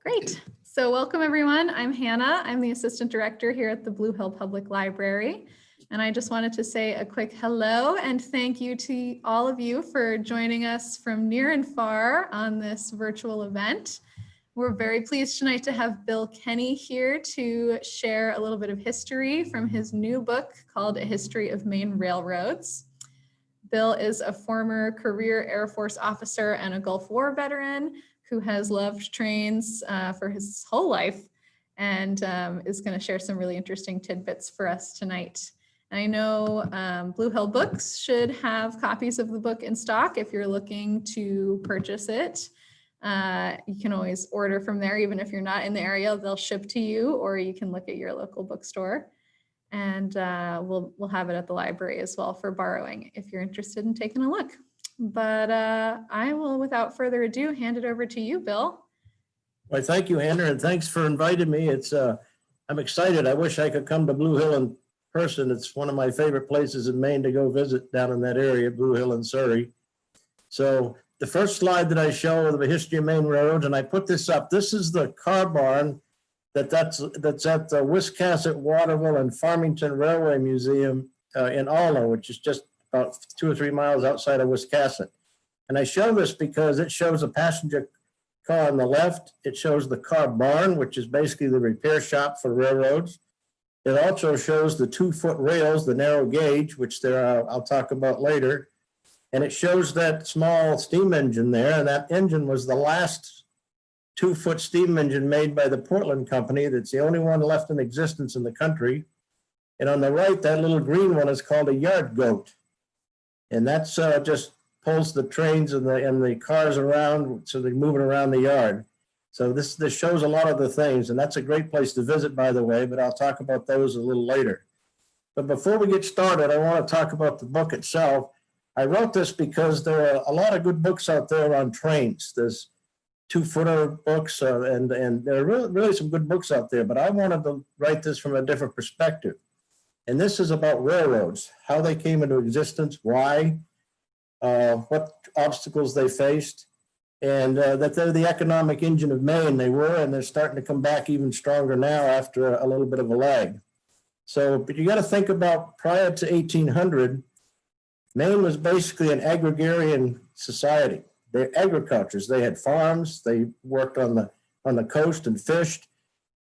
Great. So welcome everyone. I'm Hannah. I'm the Assistant Director here at the Blue Hill Public Library. And I just wanted to say a quick hello and thank you to all of you for joining us from near and far on this virtual event. We're very pleased tonight to have Bill Kenny here to share a little bit of history from his new book called A History of Maine Railroads. Bill is a former career Air Force officer and a Gulf War veteran who has loved trains for his whole life and is going to share some really interesting tidbits for us tonight. And I know Blue Hill Books should have copies of the book in stock if you're looking to purchase it. You can always order from there, even if you're not in the area, they'll ship to you, or you can look at your local bookstore. And we'll have it at the library as well for borrowing if you're interested in taking a look. But I will, without further ado, hand it over to you, Bill. Well, thank you, Hannah, and thanks for inviting me. I'm excited. I wish I could come to Blue Hill in person. It's one of my favorite places in Maine to go visit down in that area, Blue Hill and Surrey. So the first slide that I show of the History of Maine Railroads, and I put this up. This is the car barn that's at the Wiscasset, Waterville, and Farmington Railway Museum in Alno, which is just about 2 or 3 miles outside of Wiscasset. And I show this because it shows a passenger car on the left. It shows the car barn, which is basically the repair shop for railroads. It also shows the 2-foot rails, the narrow gauge, which I'll talk about later. And it shows that small steam engine there, and that engine was the last 2-foot steam engine made by the Portland Company. That's the only one left in existence in the country. And on the right, that little green one is called a yard goat. And that's just pulls the trains and the cars around, so they're moving around the yard. So this shows a lot of the things, and that's a great place to visit, by the way, but I'll talk about those a little later. But before we get started, I want to talk about the book itself. I wrote this because there are a lot of good books out there on trains. There's 2-footer books, and there are really some good books out there, but I wanted to write this from a different perspective. And this is about railroads, how they came into existence, why, what obstacles they faced, and that they're the economic engine of Maine. They were, and they're starting to come back even stronger now after a little bit of a lag. So, but you got to think about prior to 1800, Maine was basically an agrarian society. They're agricultures. They had farms. They worked on the coast and fished.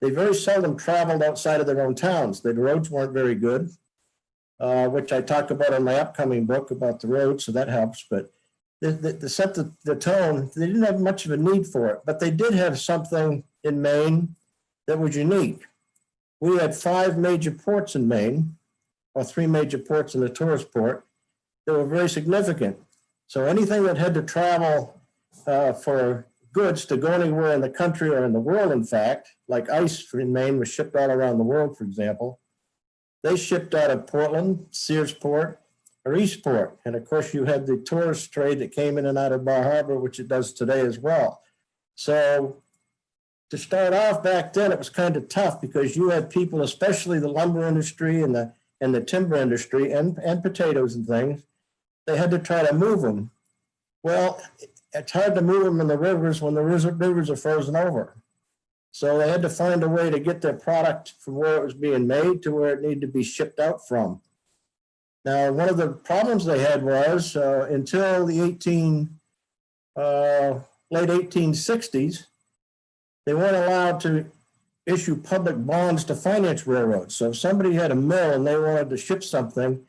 They very seldom traveled outside of their own towns. The roads weren't very good, which I talk about in my upcoming book about the roads, so that helps. But to set the tone, they didn't have much of a need for it, but they did have something in Maine that was unique. We had 5 major ports in Maine, or 3 major ports in the tourist port, that were very significant. So anything that had to travel for goods to go anywhere in the country or in the world, in fact, like ice in Maine was shipped all around the world, for example. They shipped out of Portland, Sears Port, or East Port. And of course, you had the tourist trade that came in and out of Bar Harbor, which it does today as well. So to start off back then, it was kind of tough because you had people, especially the lumber industry and the timber industry and potatoes and things, they had to try to move them. Well, it's hard to move them in the rivers when the rivers are frozen over. So they had to find a way to get their product from where it was being made to where it needed to be shipped out from. Now, one of the problems they had was until the late 1860s, they weren't allowed to issue public bonds to finance railroads. So if somebody had a mill and they wanted to ship something,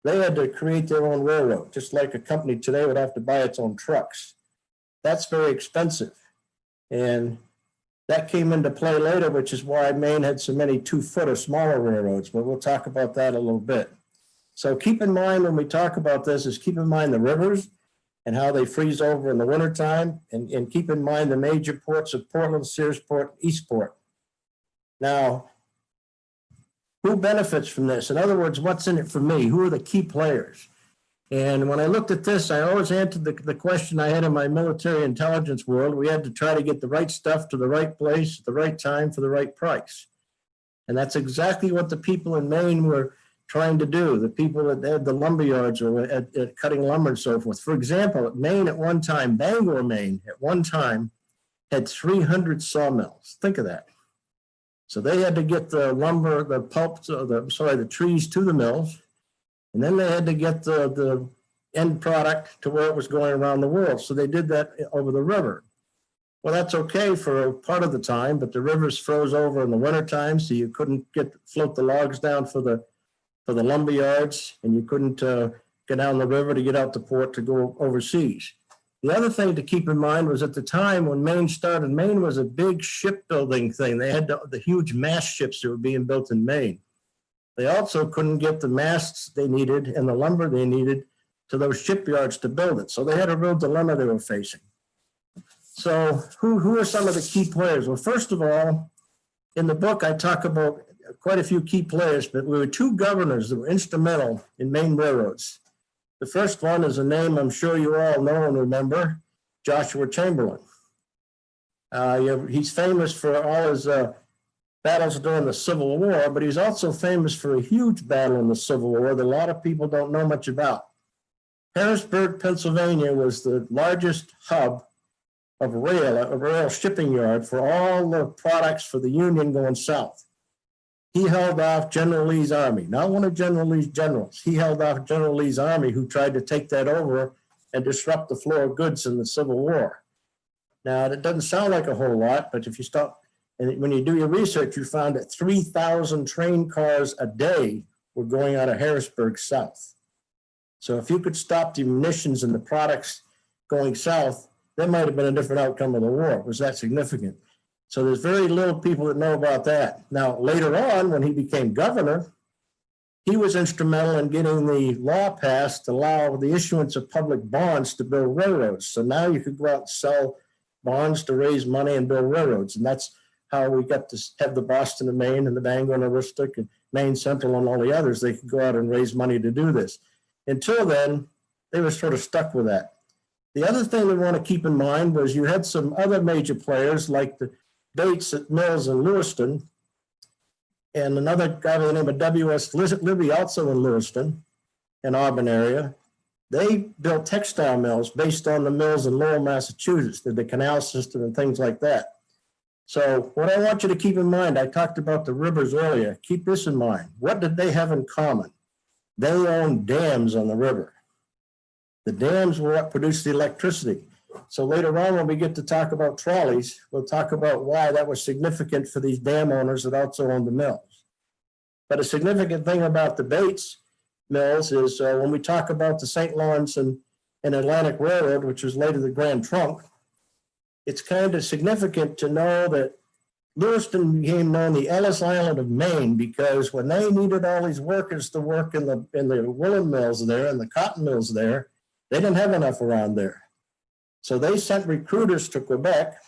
they had to create their own railroad, just like a company today would have to buy its own trucks. That's very expensive. And that came into play later, which is why Maine had so many 2-foot or smaller railroads, but we'll talk about that a little bit. So keep in mind when we talk about this is keep in mind the rivers and how they freeze over in the wintertime, and keep in mind the major ports of Portland, Sears Port, Eastport. Now, who benefits from this? In other words, what's in it for me? Who are the key players? And when I looked at this, I always answered the question I had in my military intelligence world. We had to try to get the right stuff to the right place at the right time for the right price. And that's exactly what the people in Maine were trying to do. The people that had the lumber yards or at cutting lumber and so forth. For example, Maine at one time, Bangor, Maine, at one time had 300 sawmills. Think of that. So they had to get the lumber, the pulp, the trees to the mills. And then they had to get the end product to where it was going around the world. So they did that over the river. Well, that's okay for part of the time, but the rivers froze over in the wintertime, so you couldn't float the logs down for the lumber yards, and you couldn't get down the river to get out to port to go overseas. The other thing to keep in mind was at the time when Maine started, Maine was a big shipbuilding thing. They had the huge mast ships that were being built in Maine. They also couldn't get the masts they needed and the lumber they needed to those shipyards to build it. So they had a real dilemma they were facing. So who are some of the key players? Well, first of all, in the book, I talk about quite a few key players, but we were two governors that were instrumental in Maine railroads. The first one is a name I'm sure you all know and remember, Joshua Chamberlain. He's famous for all his battles during the Civil War, but he's also famous for a huge battle in the Civil War that a lot of people don't know much about. Harrisburg, Pennsylvania was the largest hub of a rail shipping yard for all the products for the Union going south. He held off General Lee's army, not one of General Lee's generals. He held off General Lee's army who tried to take that over and disrupt the flow of goods in the Civil War. Now, that doesn't sound like a whole lot, but if you stop, and when you do your research, you found that 3,000 train cars a day were going out of Harrisburg south. So if you could stop the munitions and the products going south, that might have been a different outcome of the war. It was that significant. So there's very little people that know about that. Now, later on, when he became governor, he was instrumental in getting the law passed to allow the issuance of public bonds to build railroads. So now you could go out and sell bonds to raise money and build railroads. And that's how we got to have the Boston Maine and the Bangor and Aroostook and Maine Central and all the others. They could go out and raise money to do this. Until then, they were sort of stuck with that. The other thing we want to keep in mind was you had some other major players like the Bates at Mills in Lewiston, and another guy by the name of W.S. Libby, also in Lewiston, in Auburn area. They built textile mills based on the mills in Lowell, Massachusetts, the canal system and things like that. So what I want you to keep in mind, I talked about the rivers earlier. Keep this in mind. What did they have in common? They owned dams on the river. The dams were what produced the electricity. So later on, when we get to talk about trolleys, we'll talk about why that was significant for these dam owners that also owned the mills. But a significant thing about the Bates mills is when we talk about the St. Lawrence and Atlantic Railroad, which was later the Grand Trunk, it's kind of significant to know that Lewiston became known the Ellis Island of Maine because when they needed all these workers to work in the woolen mills there and the cotton mills there, they didn't have enough around there. So they sent recruiters to Quebec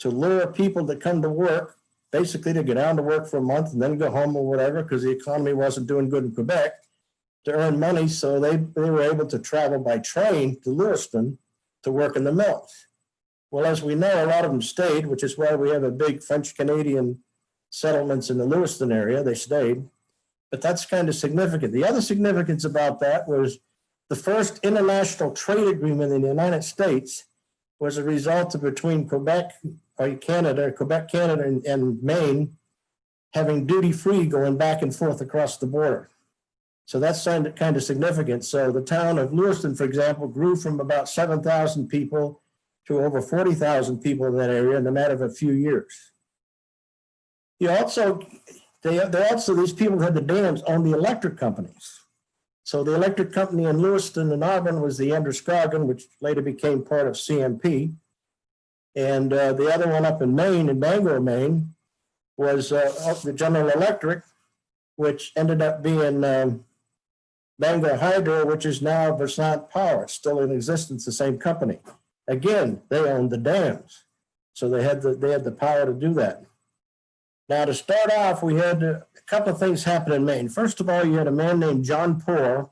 to lure people to come to work, basically to get down to work for a month and then go home or whatever, because the economy wasn't doing good in Quebec, to earn money. So they were able to travel by train to Lewiston to work in the mills. Well, as we know, a lot of them stayed, which is why we have a big French-Canadian settlements in the Lewiston area. They stayed, but that's kind of significant. The other significance about that was the first international trade agreement in the United States was a result of between Quebec, Canada, and Maine having duty-free going back and forth across the border. So that's kind of significant. So the town of Lewiston, for example, grew from about 7,000 people to over 40,000 people in that area in the matter of a few years. These people who had the dams owned the electric companies. So the electric company in Lewiston and Auburn was the Androscoggin, which later became part of CMP. And the other one up in Maine, in Bangor, Maine, was the General Electric, which ended up being Bangor Hydro, which is now Versant Power. It's still in existence, the same company. Again, they owned the dams. So they had the power to do that. Now, to start off, we had a couple of things happen in Maine. First of all, you had a man named John Poor,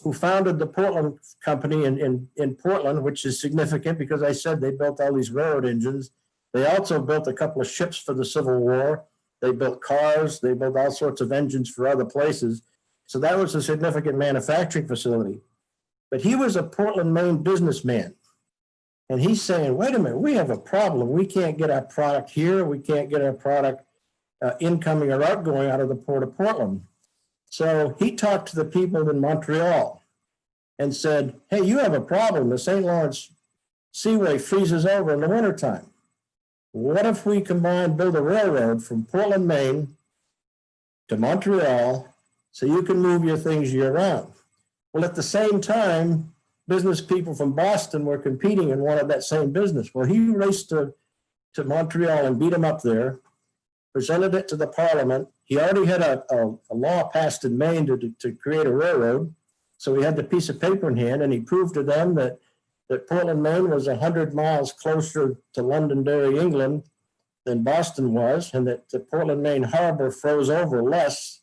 who founded the Portland Company in Portland, which is significant because I said they built all these railroad engines. They also built a couple of ships for the Civil War. They built cars. They built all sorts of engines for other places. So that was a significant manufacturing facility. But he was a Portland, Maine businessman. And he's saying, wait a minute, we have a problem. We can't get our product here. We can't get our product incoming or outgoing out of the Port of Portland. So he talked to the people in Montreal and said, hey, you have a problem. The St. Lawrence Seaway freezes over in the wintertime. What if we build a railroad from Portland, Maine to Montreal so you can move your things year round? Well, at the same time, business people from Boston were competing and wanted that same business. Well, he raced to Montreal and beat them up there, presented it to the Parliament. He already had a law passed in Maine to create a railroad. So he had the piece of paper in hand, and he proved to them that Portland, Maine was 100 miles closer to Londonderry, England than Boston was, and that the Portland, Maine harbor froze over less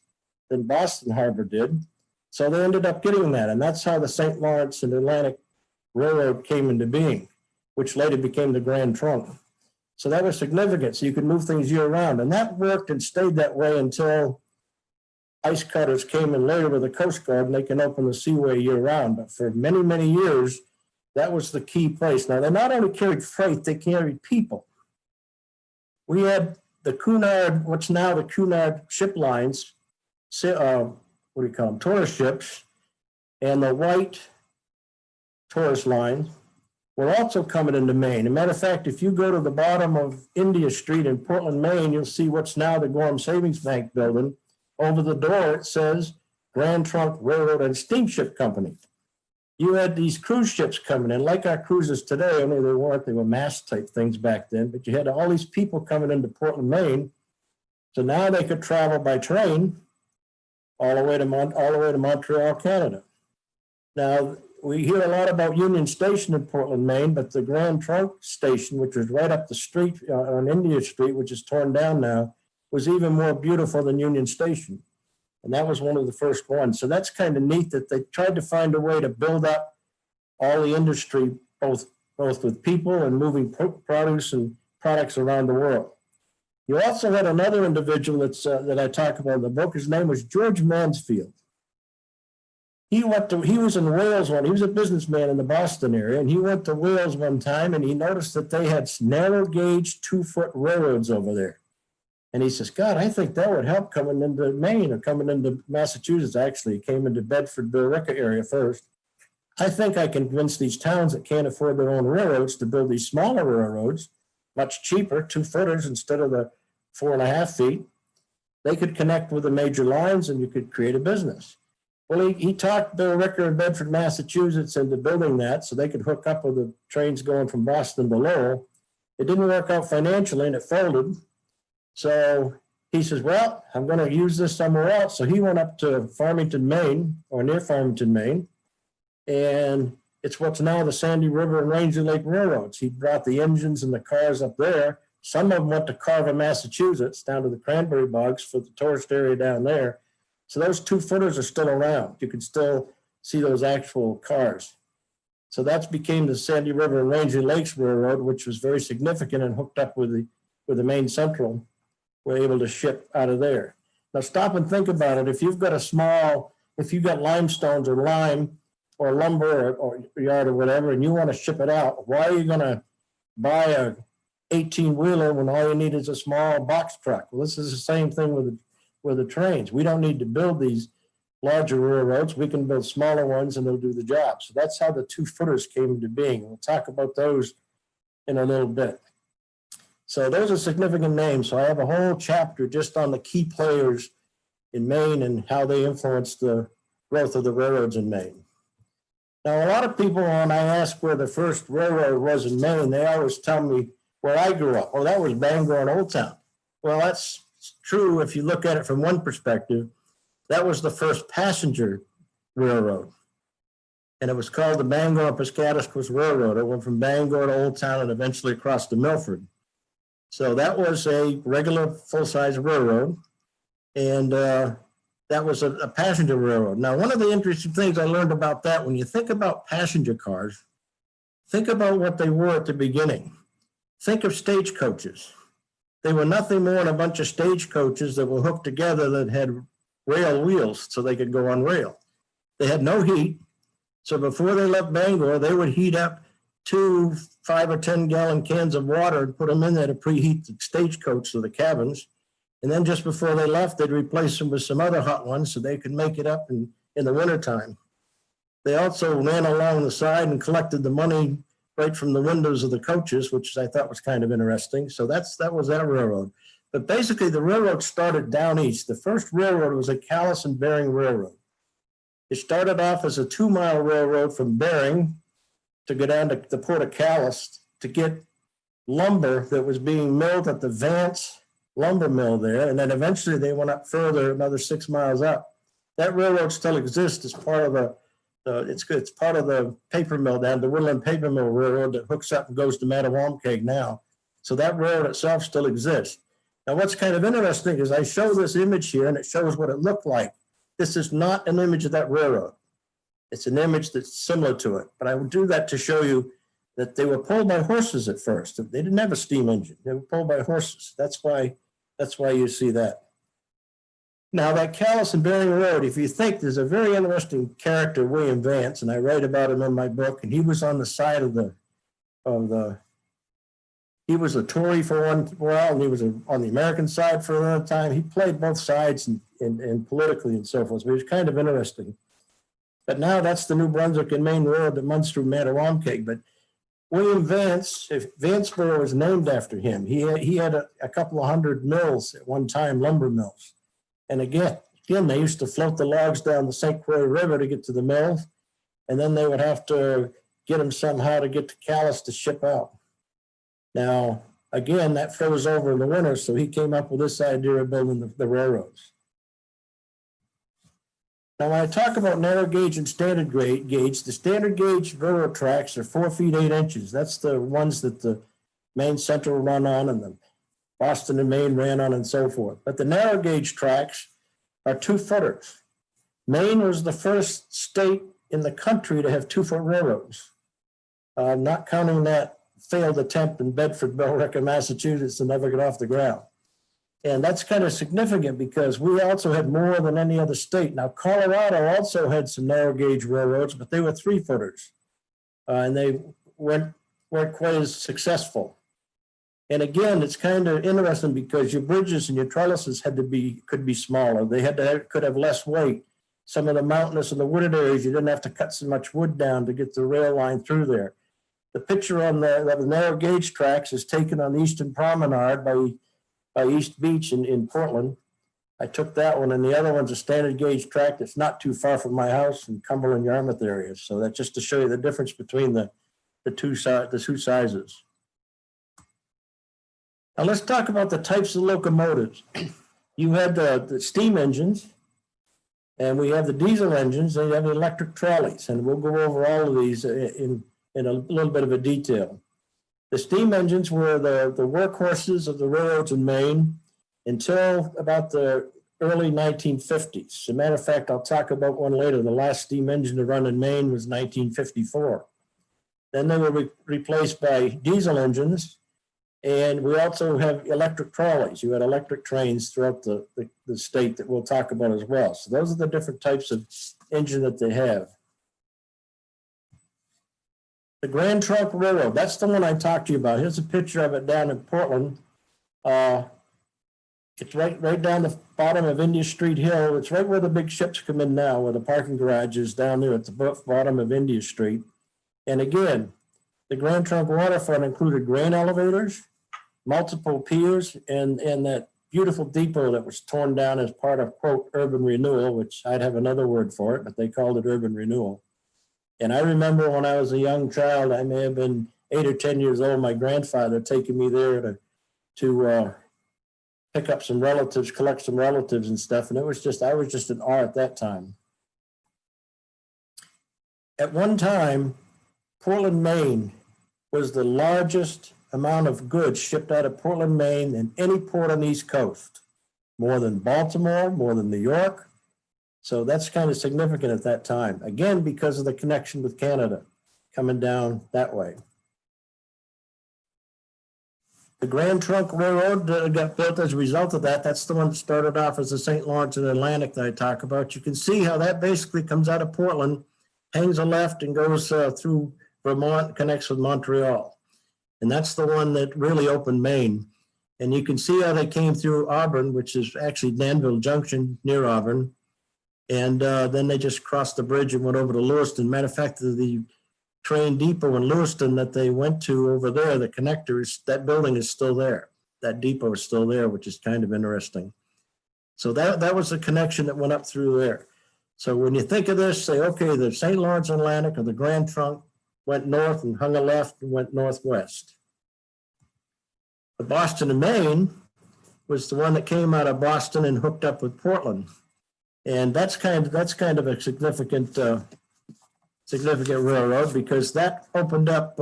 than Boston Harbor did. So they ended up getting that, and that's how the St. Lawrence and Atlantic Railroad came into being, which later became the Grand Trunk. So that was significant. So you could move things year round, and that worked and stayed that way until ice cutters came in later with the Coast Guard, and they can open the seaway year round. But for many, many years, that was the key place. Now, they not only carried freight, they carried people. We had the Cunard, what's now the Cunard ship lines, what do you call them, tourist ships, and the white tourist line were also coming into Maine. As a matter of fact, if you go to the bottom of India Street in Portland, Maine, you'll see what's now the Gorham Savings Bank building. Over the door, it says Grand Trunk Railroad and Steamship Company. You had these cruise ships coming in, like our cruises today, only they were mast type things back then, but you had all these people coming into Portland, Maine. So now they could travel by train all the way to Montreal, Canada. Now, we hear a lot about Union Station in Portland, Maine, but the Grand Trunk Station, which was right up the street on India Street, which is torn down now, was even more beautiful than Union Station. And that was one of the first ones. So that's kind of neat that they tried to find a way to build up all the industry, both with people and moving produce and products around the world. You also had another individual that I talk about in the book. His name was George Mansfield. He was in Wales he was a businessman in the Boston area, and he went to Wales one time and he noticed that they had narrow gauge 2-foot railroads over there. And he says, God, I think that would help coming into Maine or coming into Massachusetts. Actually, he came into Bedford, Billerica area first. I think I can convince these towns that can't afford their own railroads to build these smaller railroads, much cheaper, 2-footers instead of the 4.5 feet. They could connect with the major lines and you could create a business. Well, he talked Billerica and Bedford, Massachusetts into building that so they could hook up with the trains going from Boston to Lowell. It didn't work out financially and it folded. So he says, well, I'm going to use this somewhere else. So he went up to Farmington, Maine, or near Farmington, Maine. And it's what's now the Sandy River and Rangeley Lake Railroads. He brought the engines and the cars up there. Some of them went to Carver, Massachusetts, down to the cranberry bogs for the tourist area down there. So those 2-footers are still around. You can still see those actual cars. So that became the Sandy River and Rangeley Lakes Railroad, which was very significant and hooked up with the Maine Central. We're able to ship out of there. Now stop and think about it. If you've got limestones or lime or lumber or yard or whatever, and you want to ship it out, why are you going to buy a 18-wheeler when all you need is a small box truck? Well, this is the same thing with the trains. We don't need to build these larger railroads. We can build smaller ones and they'll do the job. So that's how the 2-footers came into being. We'll talk about those in a little bit. So those are significant names. So I have a whole chapter just on the key players in Maine and how they influenced the growth of the railroads in Maine. Now, a lot of people, when I ask where the first railroad was in Maine, they always tell me where I grew up. Oh, that was Bangor and Old Town. Well, that's true if you look at it from one perspective. That was the first passenger railroad. And it was called the Bangor and Piscataquis Railroad. It went from Bangor to Old Town and eventually across to Milford. So that was a regular full-size railroad, and that was a passenger railroad. Now, one of the interesting things I learned about that, when you think about passenger cars, think about what they were at the beginning. Think of stagecoaches. They were nothing more than a bunch of stagecoaches that were hooked together that had rail wheels so they could go on rail. They had no heat, so before they left Bangor, they would heat up 2 5 or 10 gallon cans of water and put them in there to preheat the stagecoach or the cabins. And then just before they left, they'd replace them with some other hot ones so they could make it up in the wintertime. They also ran along the side and collected the money right from the windows of the coaches, which I thought was kind of interesting. So that was that railroad. But basically the railroad started down east. The first railroad was a Callus and Bering Railroad. It started off as a 2-mile railroad from Bering to go down to the port of Callus to get lumber that was being milled at the Vance lumber mill there. And then eventually they went up further, another 6 miles up. That railroad still exists as part of it's part of the paper mill down, the Woodland Paper Mill Railroad that hooks up and goes to Mattawamkeag now. So that railroad itself still exists. Now, what's kind of interesting is I show this image here and it shows what it looked like. This is not an image of that railroad. It's an image that's similar to it, but I would do that to show you that they were pulled by horses at first. They didn't have a steam engine. They were pulled by horses. That's why you see that. Now, that Callus and Bering Road, if you think, there's a very interesting character, William Vance, and I write about him in my book, and he was on the side he was a Tory for one while, and he was on the American side for another time. He played both sides and politically and so forth, so he was kind of interesting. But now that's the New Brunswick and Maine Road that runs through Mattawamkeag. But William Vance, if Vanceboro was named after him, he had a couple of hundred mills at one time, lumber mills. And again, they used to float the logs down the St. Croix River to get to the mills, and then they would have to get them somehow to get to Callus to ship out. Now, again, that froze over in the winter, so he came up with this idea of building the railroads. Now, when I talk about narrow gauge and standard gauge, the standard gauge railroad tracks are 4 feet 8 inches. That's the ones that the Maine Central run on and the Boston and Maine ran on and so forth. But the narrow gauge tracks are 2-footers. Maine was the first state in the country to have 2-foot railroads, not counting that failed attempt in Bedford, Billerica, Massachusetts to never get off the ground. And that's kind of significant because we also had more than any other state. Now, Colorado also had some narrow gauge railroads, but they were 3-footers. And they weren't quite as successful. And again, it's kind of interesting because your bridges and your trellises could be smaller. They could have less weight. Some of the mountainous and the wooded areas, you didn't have to cut so much wood down to get the rail line through there. The picture on the narrow gauge tracks is taken on the Eastern Promenade by East Beach in Portland. I took that one, and the other one's a standard gauge track that's not too far from my house in Cumberland, Yarmouth area. So that's just to show you the difference between the two sizes. Now let's talk about the types of locomotives. You had the steam engines, and we have the diesel engines, and you have the electric trolleys, and we'll go over all of these in a little bit of a detail. The steam engines were the workhorses of the railroads in Maine until about the early 1950s. As a matter of fact, I'll talk about one later. The last steam engine to run in Maine was 1954. Then they were replaced by diesel engines. And we also have electric trolleys. You had electric trains throughout the state that we'll talk about as well. So those are the different types of engine that they have. The Grand Trunk Railroad, that's the one I talked to you about. Here's a picture of it down in Portland. It's right down the bottom of India Street Hill. It's right where the big ships come in now, where the parking garage is down there at the bottom of India Street. And again, the Grand Trunk waterfront included grain elevators, multiple piers, and that beautiful depot that was torn down as part of, quote, urban renewal, which I'd have another word for it, but they called it urban renewal. And I remember when I was a young child, I may have been 8 or 10 years old, my grandfather taking me there to pick up some relatives, collect some relatives and stuff. And I was just in awe at that time. At one time, Portland, Maine was the largest amount of goods shipped out of Portland, Maine than any port on the East Coast, more than Baltimore, more than New York. So that's kind of significant at that time, again, because of the connection with Canada coming down that way. The Grand Trunk Railroad got built as a result of that. That's the one that started off as the St. Lawrence and Atlantic that I talk about. You can see how that basically comes out of Portland, hangs a left and goes through Vermont connects with Montreal. And that's the one that really opened Maine. And you can see how they came through Auburn, which is actually Danville Junction near Auburn. And then they just crossed the bridge and went over to Lewiston. Matter of fact, the train depot in Lewiston that they went to over there, the connectors, that building is still there. That depot is still there, which is kind of interesting. So that was a connection that went up through there. So when you think of this, say, okay, the St. Lawrence Atlantic or the Grand Trunk went north and hung a left and went northwest. The Boston and Maine was the one that came out of Boston and hooked up with Portland. And that's kind of a significant railroad, because that opened up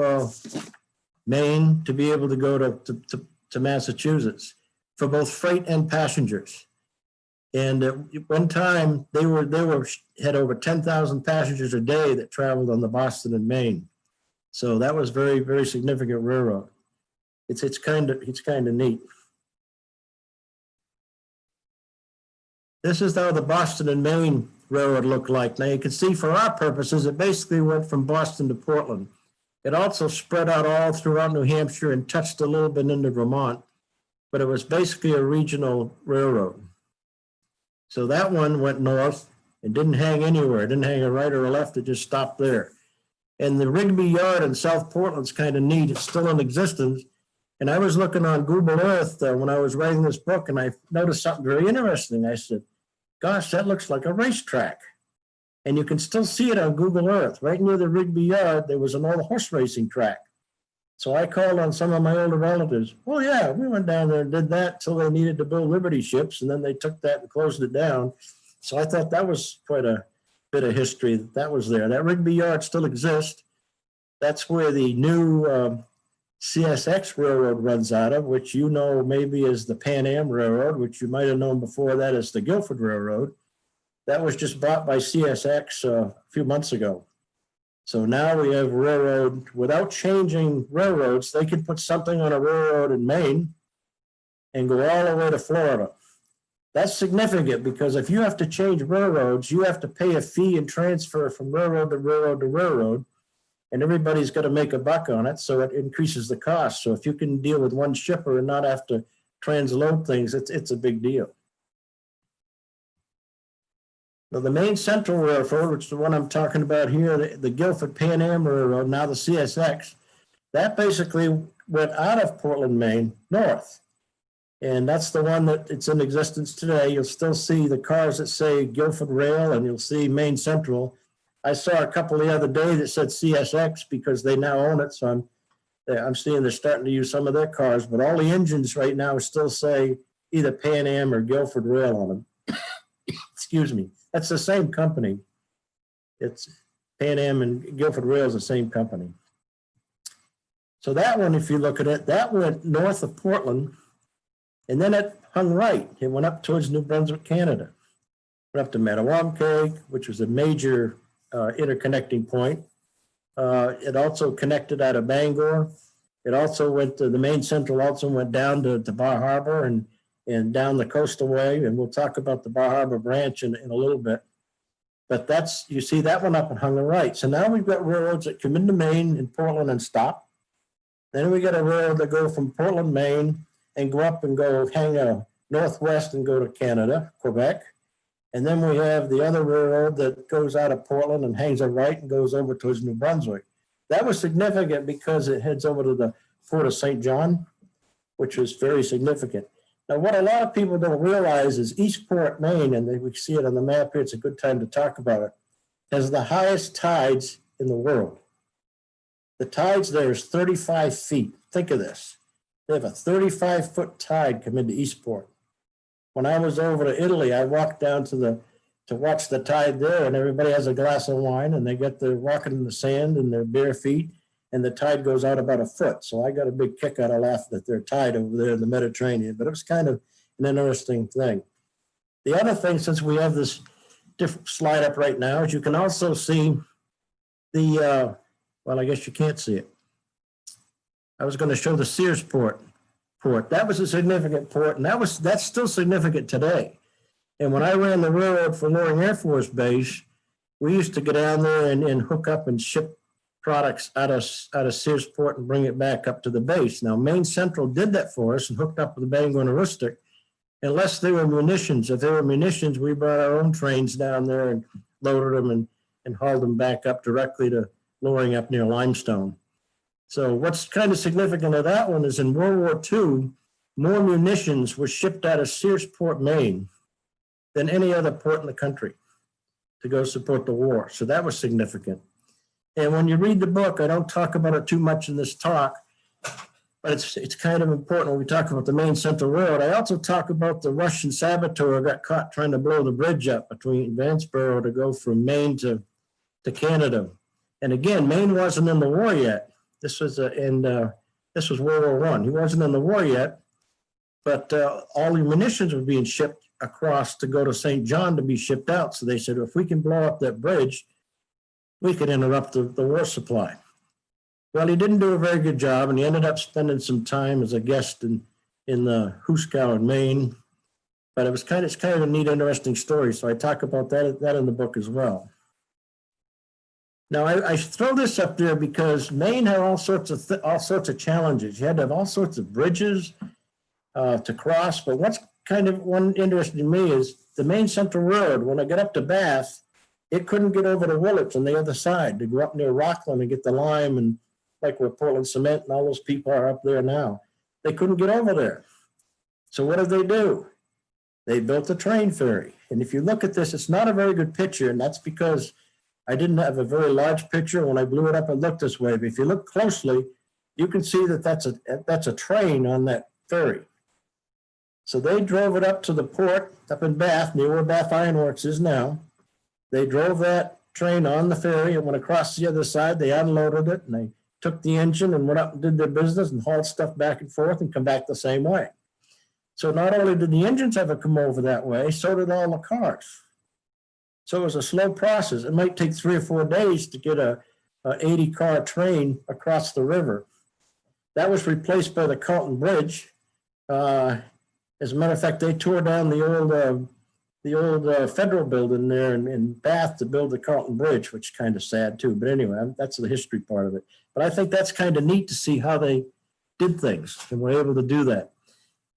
Maine to be able to go to Massachusetts for both freight and passengers. And at one time they had over 10,000 passengers a day that traveled on the Boston and Maine. So that was very, very significant railroad. It's kind of neat. This is how the Boston and Maine Railroad looked like. Now you can see, for our purposes, it basically went from Boston to Portland. It also spread out all throughout New Hampshire and touched a little bit into Vermont, but it was basically a regional railroad. So that one went north and didn't hang anywhere. It didn't hang a right or a left. It just stopped there. And the Rigby Yard in South Portland's kind of neat. It's still in existence. And I was looking on Google Earth when I was writing this book, and I noticed something very interesting. I said, gosh, that looks like a racetrack. And you can still see it on Google Earth. Right near the Rigby Yard, there was an old horse racing track. So I called on some of my older relatives. Well, yeah, we went down there and did that till they needed to build Liberty ships, and then they took that and closed it down. So I thought that was quite a bit of history that was there. That Rigby Yard still exists. That's where the new CSX Railroad runs out of, which you know maybe is the Pan Am Railroad, which you might have known before that as the Guilford Railroad. That was just bought by CSX a few months ago. So now we have railroad, without changing railroads, they could put something on a railroad in Maine and go all the way to Florida. That's significant, because if you have to change railroads, you have to pay a fee and transfer from railroad to railroad to railroad, and everybody's got to make a buck on it, so it increases the cost. So if you can deal with one shipper and not have to transload things, it's a big deal. Now, the Maine Central Railroad, which is the one I'm talking about here, the Guilford Pan Am Railroad, now the CSX, that basically went out of Portland, Maine, north. And that's the one that it's in existence today. You'll still see the cars that say Guilford Rail, and you'll see Maine Central. I saw a couple the other day that said CSX because they now own it. So I'm seeing they're starting to use some of their cars, but all the engines right now still say either Pan Am or Guilford Rail on them. Excuse me. That's the same company. It's Pan Am and Guilford Rail is the same company. So that one, if you look at it, that went north of Portland, and then it hung right. It went up towards New Brunswick, Canada. Went up to Mattawamkeag, which was a major interconnecting point. It also connected out of Bangor. It also went to the Maine Central, also went down to Bar Harbor and down the coastal way. And we'll talk about the Bar Harbor branch in a little bit. But that's, you see that one up and hung right. So now we've got railroads that come into Maine and Portland and stop. Then we got a railroad that go from Portland, Maine, and go up and go hang northwest and go to Canada, Quebec. And then we have the other railroad that goes out of Portland and hangs a right and goes over towards New Brunswick. That was significant because it heads over to the Port of St. John, which was very significant. Now, what a lot of people don't realize is Eastport, Maine, and we see it on the map here, it's a good time to talk about it, has the highest tides in the world. The tides there is 35 feet. Think of this. They have a 35-foot tide come into Eastport. When I was over to Italy, I walked down to watch the tide there, and everybody has a glass of wine, and they're walking in the sand in their bare feet, and the tide goes out about a foot. So I got a big kick out of laughing at their tide over there in the Mediterranean, but it was kind of an interesting thing. The other thing, since we have this different slide up right now, is you can also see the, well, I guess you can't see it. I was going to show the Sears Port. That was a significant port, and that's still significant today. And when I ran the railroad for Loring Air Force Base, we used to go down there and hook up and ship products out of Sears Port and bring it back up to the base. Now, Maine Central did that for us and hooked up with the Bangor and Aroostook. Unless they were munitions, if they were munitions, we brought our own trains down there and loaded them and hauled them back up directly to lowering up near Limestone. So what's kind of significant of that one is in World War II, more munitions were shipped out of Sears Port, Maine than any other port in the country to go support the war. So that was significant. And when you read the book, I don't talk about it too much in this talk, but it's kind of important when we talk about the Maine Central Railroad. I also talk about the Russian saboteur who got caught trying to blow the bridge up between Vanceboro to go from Maine to Canada. And again, Maine wasn't in the war yet. This was this was World War I. He wasn't in the war yet, but all the munitions were being shipped across to go to St. John to be shipped out. So they said, if we can blow up that bridge, we could interrupt the war supply. Well, he didn't do a very good job, and he ended up spending some time as a guest in the Hooskow in Maine. But it's kind of a neat, interesting story. So I talk about that in the book as well. Now, I throw this up there because Maine had all sorts of challenges. You had to have all sorts of bridges to cross. But what's kind of one interesting to me is the Maine Central Road. When I got up to Bath, it couldn't get over to Willits on the other side to go up near Rockland and get the lime and like where Portland Cement and all those people are up there now. They couldn't get over there. So what did they do? They built a train ferry. And if you look at this, it's not a very good picture, and that's because I didn't have a very large picture. When I blew it up, it looked this way. But if you look closely, you can see that that's a train on that ferry. So they drove it up to the port up in Bath, near where Bath Ironworks is now. They drove that train on the ferry and went across the other side. They unloaded it and they took the engine and went up and did their business and hauled stuff back and forth and come back the same way. So not only did the engines ever come over that way, so did all the cars. So it was a slow process. It might take 3 or 4 days to get a 80-car train across the river. That was replaced by the Carlton Bridge. As a matter of fact, they tore down the old federal building there in Bath to build the Carlton Bridge, which is kind of sad too. But anyway, that's the history part of it. But I think that's kind of neat to see how they did things and were able to do that.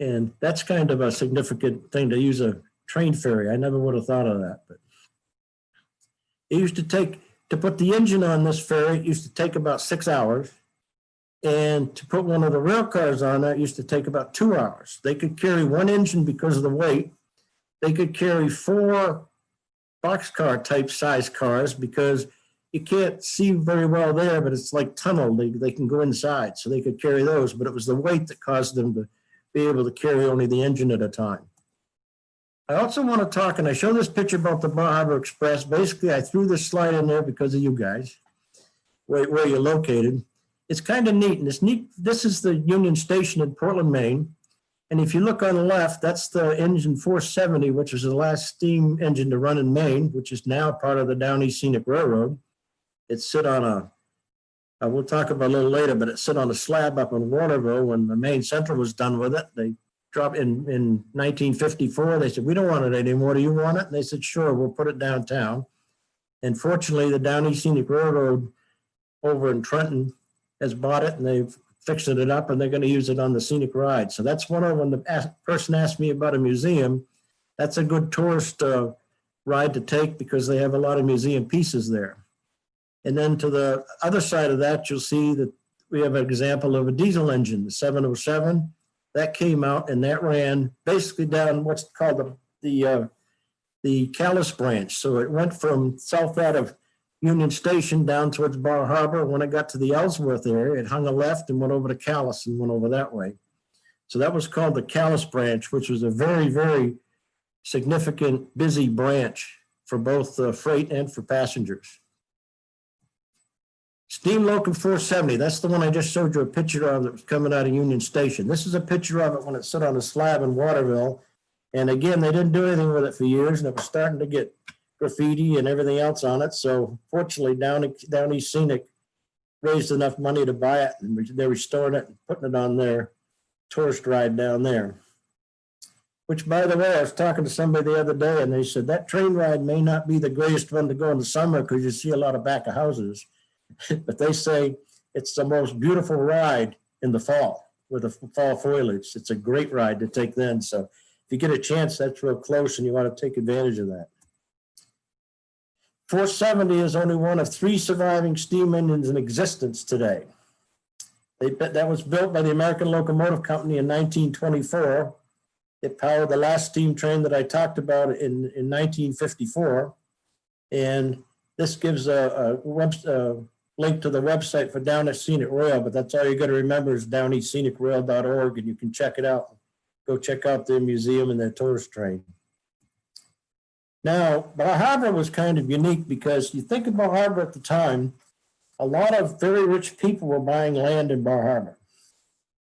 And that's kind of a significant thing to use a train ferry. I never would have thought of that. But it used to put the engine on this ferry, it used to take about 6 hours. And to put one of the rail cars on that used to take about 2 hours. They could carry one engine because of the weight. They could carry 4 boxcar type size cars because you can't see very well there, but it's like tunnel. They can go inside, so they could carry those. But it was the weight that caused them to be able to carry only the engine at a time. I also want to talk, and I show this picture about the Bar Harbor Express. Basically, I threw this slide in there because of you guys, where you're located. It's kind of neat, and it's neat. This is the Union Station in Portland, Maine. And if you look on the left, that's the engine 470, which was the last steam engine to run in Maine, which is now part of the Downeaster Scenic Railroad. It's sit on we'll talk about a little later, but it sit on a slab up in Waterville when the Maine Central was done with it. They dropped in 1954. They said, we don't want it anymore. Do you want it? And they said, sure, we'll put it downtown. And fortunately, the Downeaster Scenic Railroad over in Trenton has bought it and they've fixed it up and they're going to use it on the scenic ride. So that's when the person asked me about a museum, that's a good tourist ride to take because they have a lot of museum pieces there. And then to the other side of that, you'll see that we have an example of a diesel engine, the 707. That came out and that ran basically down what's called the Callus Branch. So it went from south out of Union Station down towards Bar Harbor. When it got to the Ellsworth area, it hung a left and went over to Callus and went over that way. So that was called the Callus Branch, which was a very, very significant, busy branch for both freight and for passengers. Steam Locomotive 470, that's the one I just showed you a picture of that was coming out of Union Station. This is a picture of it when it sat on a slab in Waterville. And again, they didn't do anything with it for years, and it was starting to get graffiti and everything else on it. So fortunately, Downeaster Scenic raised enough money to buy it, and they're restoring it and putting it on their tourist ride down there. Which, by the way, I was talking to somebody the other day, and they said that train ride may not be the greatest one to go in the summer because you see a lot of back of houses. but they say it's the most beautiful ride in the fall with the fall foliage. It's a great ride to take then. So if you get a chance, that's real close and you want to take advantage of that. 470 is only one of 3 surviving steam engines in existence today. That was built by the American Locomotive Company in 1924. It powered the last steam train that I talked about in 1954. And this gives a link to the website for Down East Scenic Rail, but that's all you got to remember is downeastscenicrail.org, and you can check it out. Go check out their museum and their tourist train. Now, Bar Harbor was kind of unique because you think of Bar Harbor at the time, a lot of very rich people were buying land in Bar Harbor.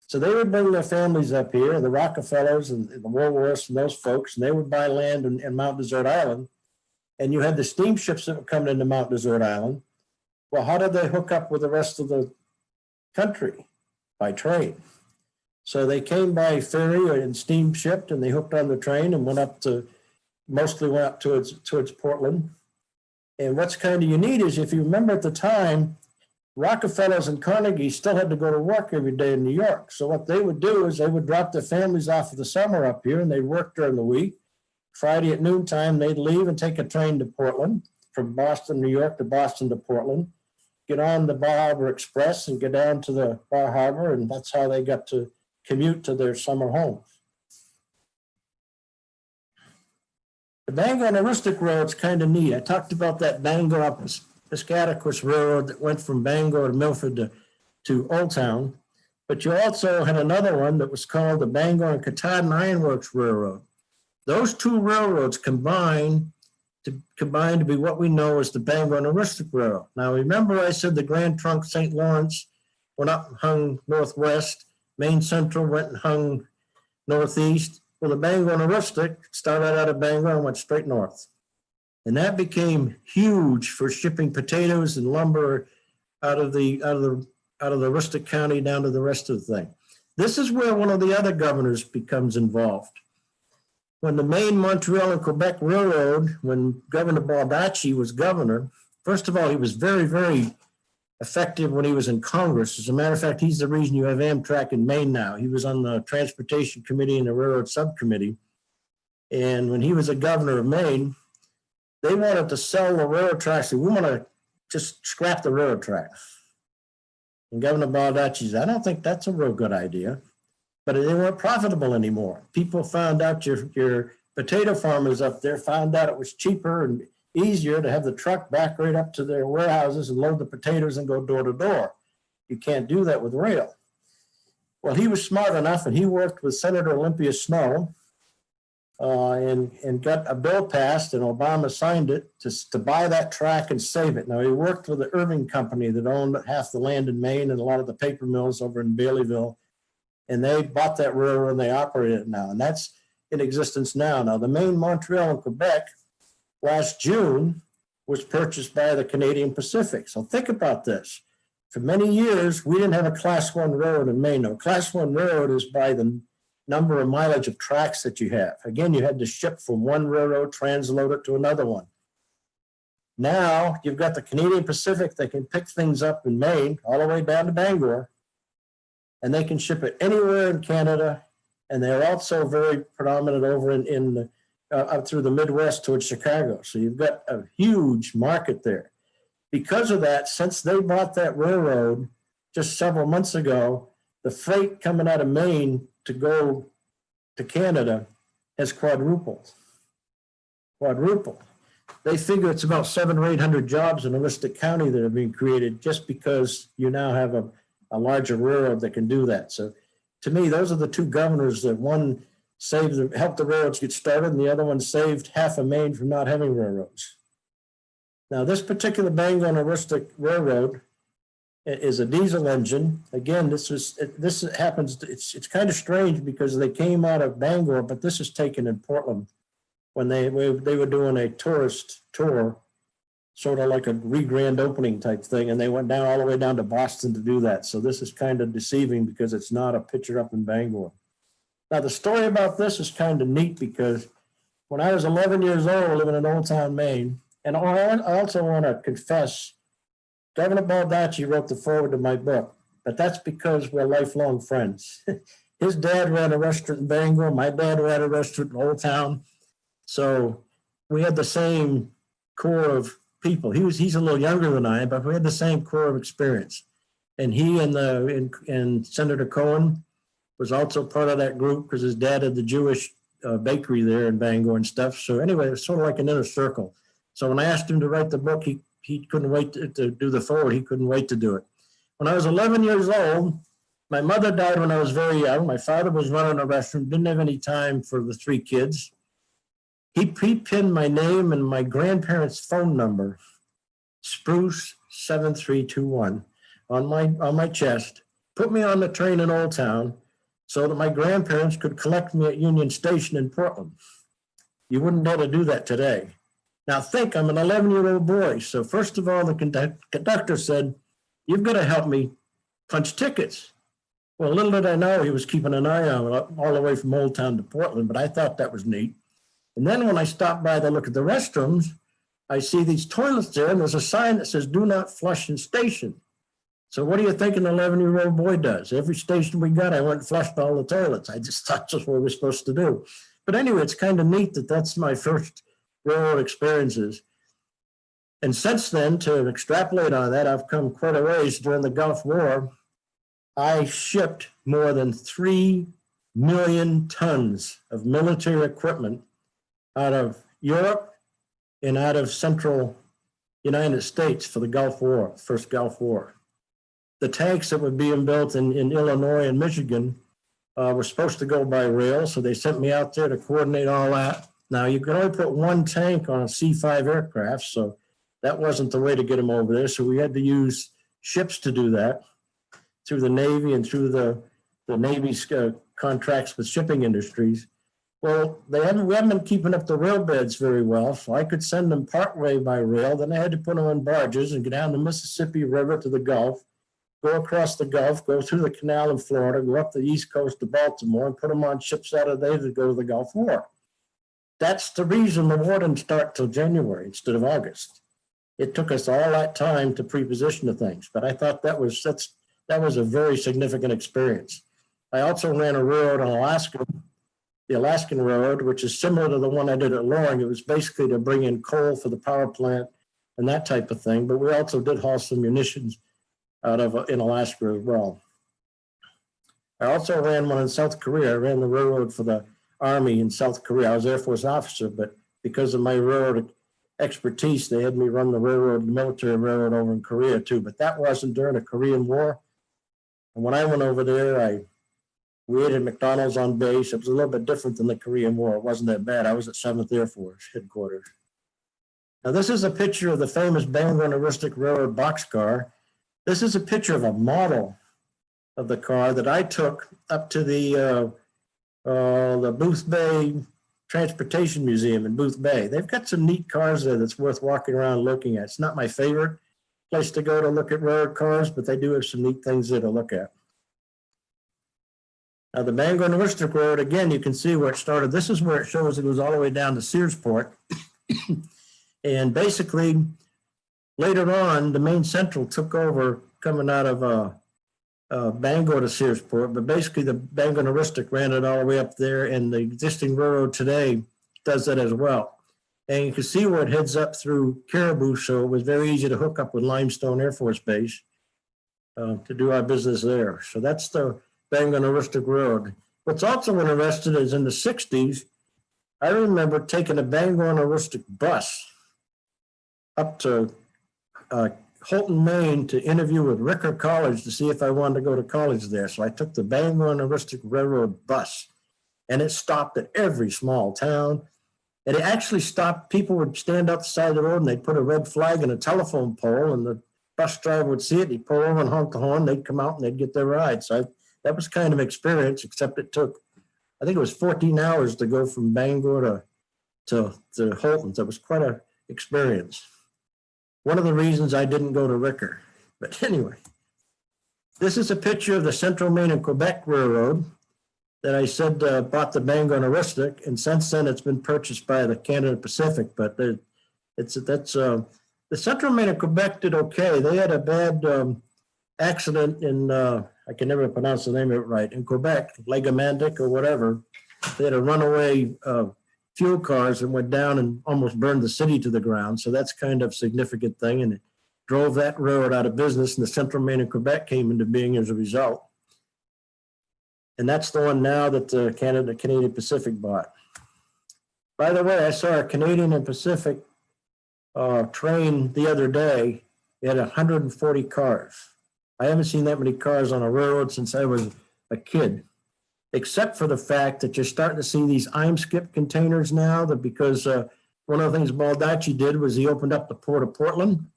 So they would bring their families up here, the Rockefellers and the Woolworths and those folks, and they would buy land in Mount Desert Island. And you had the steamships that were coming into Mount Desert Island. Well, how did they hook up with the rest of the country? By train. So they came by ferry and steamship, and they hooked on the train and mostly went up towards Portland. And what's kind of unique is if you remember at the time, Rockefellers and Carnegie still had to go to work every day in New York. So what they would do is they would drop their families off for the summer up here and they'd work during the week. Friday at noontime, they'd leave and take a train to Portland, from Boston, New York to Boston to Portland, get on the Bar Harbor Express and get down to the Bar Harbor, and that's how they got to commute to their summer homes. The Bangor and Aroostook Road's kind of neat. I talked about that Bangor Piscataquis Railroad that went from Bangor to Milford to Old Town, but you also had another one that was called the Bangor and Qatar Ironworks Railroad. Those 2 railroads combined to be what we know as the Bangor and Aristic Railroad. Now, remember I said the Grand Trunk St. Lawrence went up and hung northwest, Maine Central went and hung northeast. Well, the Bangor and Aroostook started out of Bangor and went straight north. And that became huge for shipping potatoes and lumber out of the Aroostook County down to the rest of the thing. This is where one of the other governors becomes involved. When the Maine, Montreal, and Quebec Railroad, when Governor Baldacci was governor, first of all, he was very, very effective when he was in Congress. As a matter of fact, he's the reason you have Amtrak in Maine now. He was on the Transportation Committee and the Railroad Subcommittee. And when he was a governor of Maine, they wanted to sell the railroad tracks. We want to just scrap the railroad tracks. And Governor Baldacci said, I don't think that's a real good idea. But they weren't profitable anymore. People found out, your potato farmers up there found out it was cheaper and easier to have the truck back right up to their warehouses and load the potatoes and go door to door. You can't do that with rail. Well, he was smart enough and he worked with Senator Olympia Snowe and got a bill passed, and Obama signed it to buy that track and save it. Now, he worked with the Irving Company that owned half the land in Maine and a lot of the paper mills over in Baileyville. And they bought that railroad and they operate it now. And that's in existence now. Now, the Maine, Montreal, and Quebec last June was purchased by the Canadian Pacific. So think about this. For many years, we didn't have a Class 1 railroad in Maine. No, Class 1 railroad is by the number of mileage of tracks that you have. Again, you had to ship from one railroad, transload it to another one. Now, you've got the Canadian Pacific that can pick things up in Maine all the way down to Bangor, and they can ship it anywhere in Canada. And they're also very predominant over up through the Midwest towards Chicago. So you've got a huge market there. Because of that, since they bought that railroad just several months ago, the freight coming out of Maine to go to Canada has quadrupled. They figure it's about 700 or 800 jobs in Aristic County that are being created just because you now have a larger railroad that can do that. So to me, those are the 2 governors that one helped the railroads get started, and the other one saved half of Maine from not having railroads. Now, this particular Bangor and Aroostook Railroad is a diesel engine. Again, this happens. It's kind of strange because they came out of Bangor, but this is taken in Portland when they were doing a tourist tour, sort of like a grand opening type thing, and they went down all the way down to Boston to do that. So this is kind of deceiving because it's not a picture up in Bangor. Now, the story about this is kind of neat because when I was 11 years old living in Old Town, Maine, and I also want to confess, Governor Baldacci wrote the foreword to my book, but that's because we're lifelong friends. His dad ran a restaurant in Bangor. My dad ran a restaurant in Old Town. So we had the same core of people. He's a little younger than I am, but we had the same core of experience. And he and Senator Cohen was also part of that group because his dad had the Jewish bakery there in Bangor and stuff. So anyway, it was sort of like an inner circle. So when I asked him to write the book, he couldn't wait to do the forward. He couldn't wait to do it. When I was 11 years old, my mother died when I was very young. My father was running a restaurant, didn't have any time for the 3 kids. He pinned my name and my grandparents' phone number, Spruce 7321, on my chest, put me on the train in Old Town so that my grandparents could collect me at Union Station in Portland. You wouldn't dare to do that today. Now think, I'm an 11-year-old boy. So first of all, the conductor said, "You've got to help me punch tickets." Well, little did I know he was keeping an eye on it all the way from Old Town to Portland, but I thought that was neat. And then when I stopped by to look at the restrooms, I see these toilets there, and there's a sign that says, "Do not flush in station." So what do you think an 11-year-old boy does? Every station we got, I went and flushed all the toilets. I just thought that's what we were supposed to do. But anyway, it's kind of neat that that's my first railroad experiences. And since then, to extrapolate on that, I've come quite a ways. During the Gulf War, I shipped more than 3 million tons of military equipment out of Europe and out of central United States for the Gulf War, first Gulf War. The tanks that were being built in Illinois and Michigan were supposed to go by rail, so they sent me out there to coordinate all that. Now, you could only put 1 tank on a C-5 aircraft, so that wasn't the way to get them over there. So we had to use ships to do that through the Navy and through the Navy's contracts with shipping industries. Well, we haven't been keeping up the rail beds very well, so I could send them partway by rail. Then I had to put them on barges and go down the Mississippi River to the Gulf, go across the Gulf, go through the canal in Florida, go up the East Coast to Baltimore, and put them on ships out of there to go to the Gulf War. That's the reason the war didn't start till January instead of August. It took us all that time to pre-position the things, but I thought that was a very significant experience. I also ran a railroad in Alaska, the Alaskan Railroad, which is similar to the one I did at Loring. It was basically to bring in coal for the power plant and that type of thing, but we also did haul some munitions in Alaska as well. I also ran one in South Korea. I ran the railroad for the Army in South Korea. I was Air Force officer, but because of my railroad expertise, they had me run the railroad, the military railroad over in Korea too, but that wasn't during the Korean War. And when I went over there, we ate at McDonald's on base. It was a little bit different than the Korean War. It wasn't that bad. I was at 7th Air Force headquarters. Now, this is a picture of the famous Bangor and Aristic Railroad boxcar. This is a picture of a model of the car that I took up to the Booth Bay Transportation Museum in Booth Bay. They've got some neat cars there that's worth walking around looking at. It's not my favorite place to go to look at railroad cars, but they do have some neat things there to look at. Now, the Bangor and Aroostook Road, again, you can see where it started. This is where it shows it goes all the way down to Sears Port. And basically, later on, the Maine Central took over coming out of Bangor to Sears Port, but basically the Bangor and Aristic ran it all the way up there, and the existing railroad today does that as well. And you can see where it heads up through Caribou, so it was very easy to hook up with Limestone Air Force Base to do our business there. So that's the Bangor and Aroostook Road. What's also interesting is in the 60s, I remember taking a Bangor and Aroostook bus up to Holton, Maine to interview with Ricker College to see if I wanted to go to college there. So I took the Bangor and Aristic Railroad bus, and it stopped at every small town. And it actually stopped, people would stand outside the road and they'd put a red flag in a telephone pole, and the bus driver would see it, he'd pull over and honk the horn, they'd come out and they'd get their ride. So that was kind of experience, except it took, I think it was 14 hours to go from Bangor to Holton. That was quite an experience. One of the reasons I didn't go to Ricker. But anyway, this is a picture of the Central Maine and Quebec Railroad that I said bought the Bangor and Aristic, and since then it's been purchased by the Canada Pacific. But that's The Central Maine of Quebec did okay. They had a bad accident in, I can never pronounce the name of it right, in Quebec, Locomotives or whatever. They had a runaway fuel cars and went down and almost burned the city to the ground. So that's kind of a significant thing. And it drove that railroad out of business, and the Central Maine of Quebec came into being as a result. And that's the one now that the Canadian Pacific bought. By the way, I saw a Canadian and Pacific train the other day. It had 140 cars. I haven't seen that many cars on a railroad since I was a kid, except for the fact that you're starting to see these skip containers now, that because one of the things Baldacci did was he opened up the port of Portland.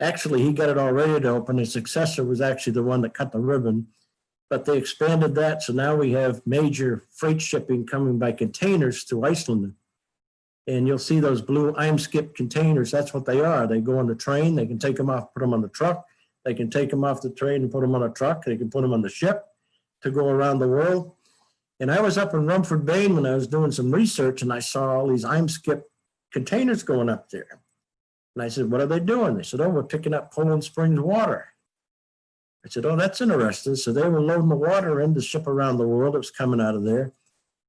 Actually, he got it all ready to open. His successor was actually the one that cut the ribbon, but they expanded that. So now we have major freight shipping coming by containers to Iceland. And you'll see those blue skip containers. That's what they are. They go on the train. They can take them off, put them on the truck. They can take them off the train and put them on a truck. They can put them on the ship to go around the world. And I was up in Rumford, Maine when I was doing some research, and I saw all these skip containers going up there. And I said, what are they doing? They said, oh, we're picking up Poland Springs water. I said, oh, that's interesting. So they were loading the water in to ship around the world. It was coming out of there.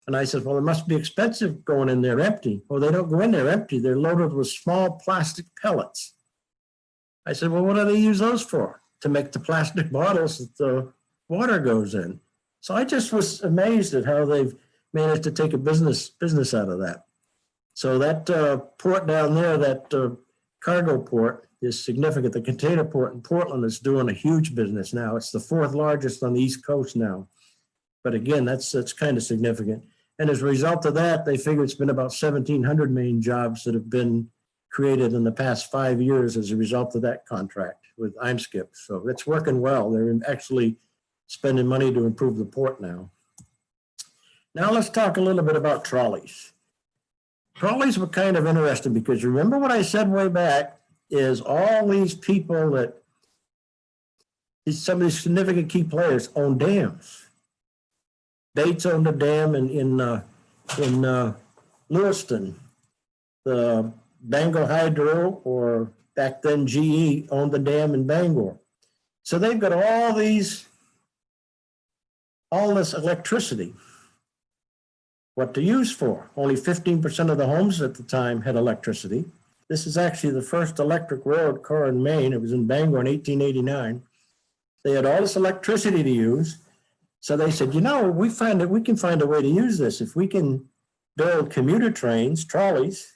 And I said, well, it must be expensive going in there empty. Well, they don't go in there empty. They're loaded with small plastic pellets. I said, well, what do they use those for? To make the plastic bottles that the water goes in. So I just was amazed at how they've managed to take a business out of that. So that port down there, that cargo port, is significant. The container port in Portland is doing a huge business now. It's the fourth largest on the East Coast now. But again, that's kind of significant. And as a result of that, they figure it's been about 1,700 Maine jobs that have been created in the past 5 years as a result of that contract with Imeskip. So it's working well. They're actually spending money to improve the port now. Now let's talk a little bit about trolleys. Trolleys were kind of interesting because remember what I said way back is all these people that, some of these significant key players own dams. Bates owned a dam in Lewiston. The Bangor Hydro, or back then GE, owned the dam in Bangor. So they've got all this electricity. What to use for? Only 15% of the homes at the time had electricity. This is actually the first electric railroad car in Maine. It was in Bangor in 1889. They had all this electricity to use. So they said, you know, we can find a way to use this. If we can build commuter trains, trolleys,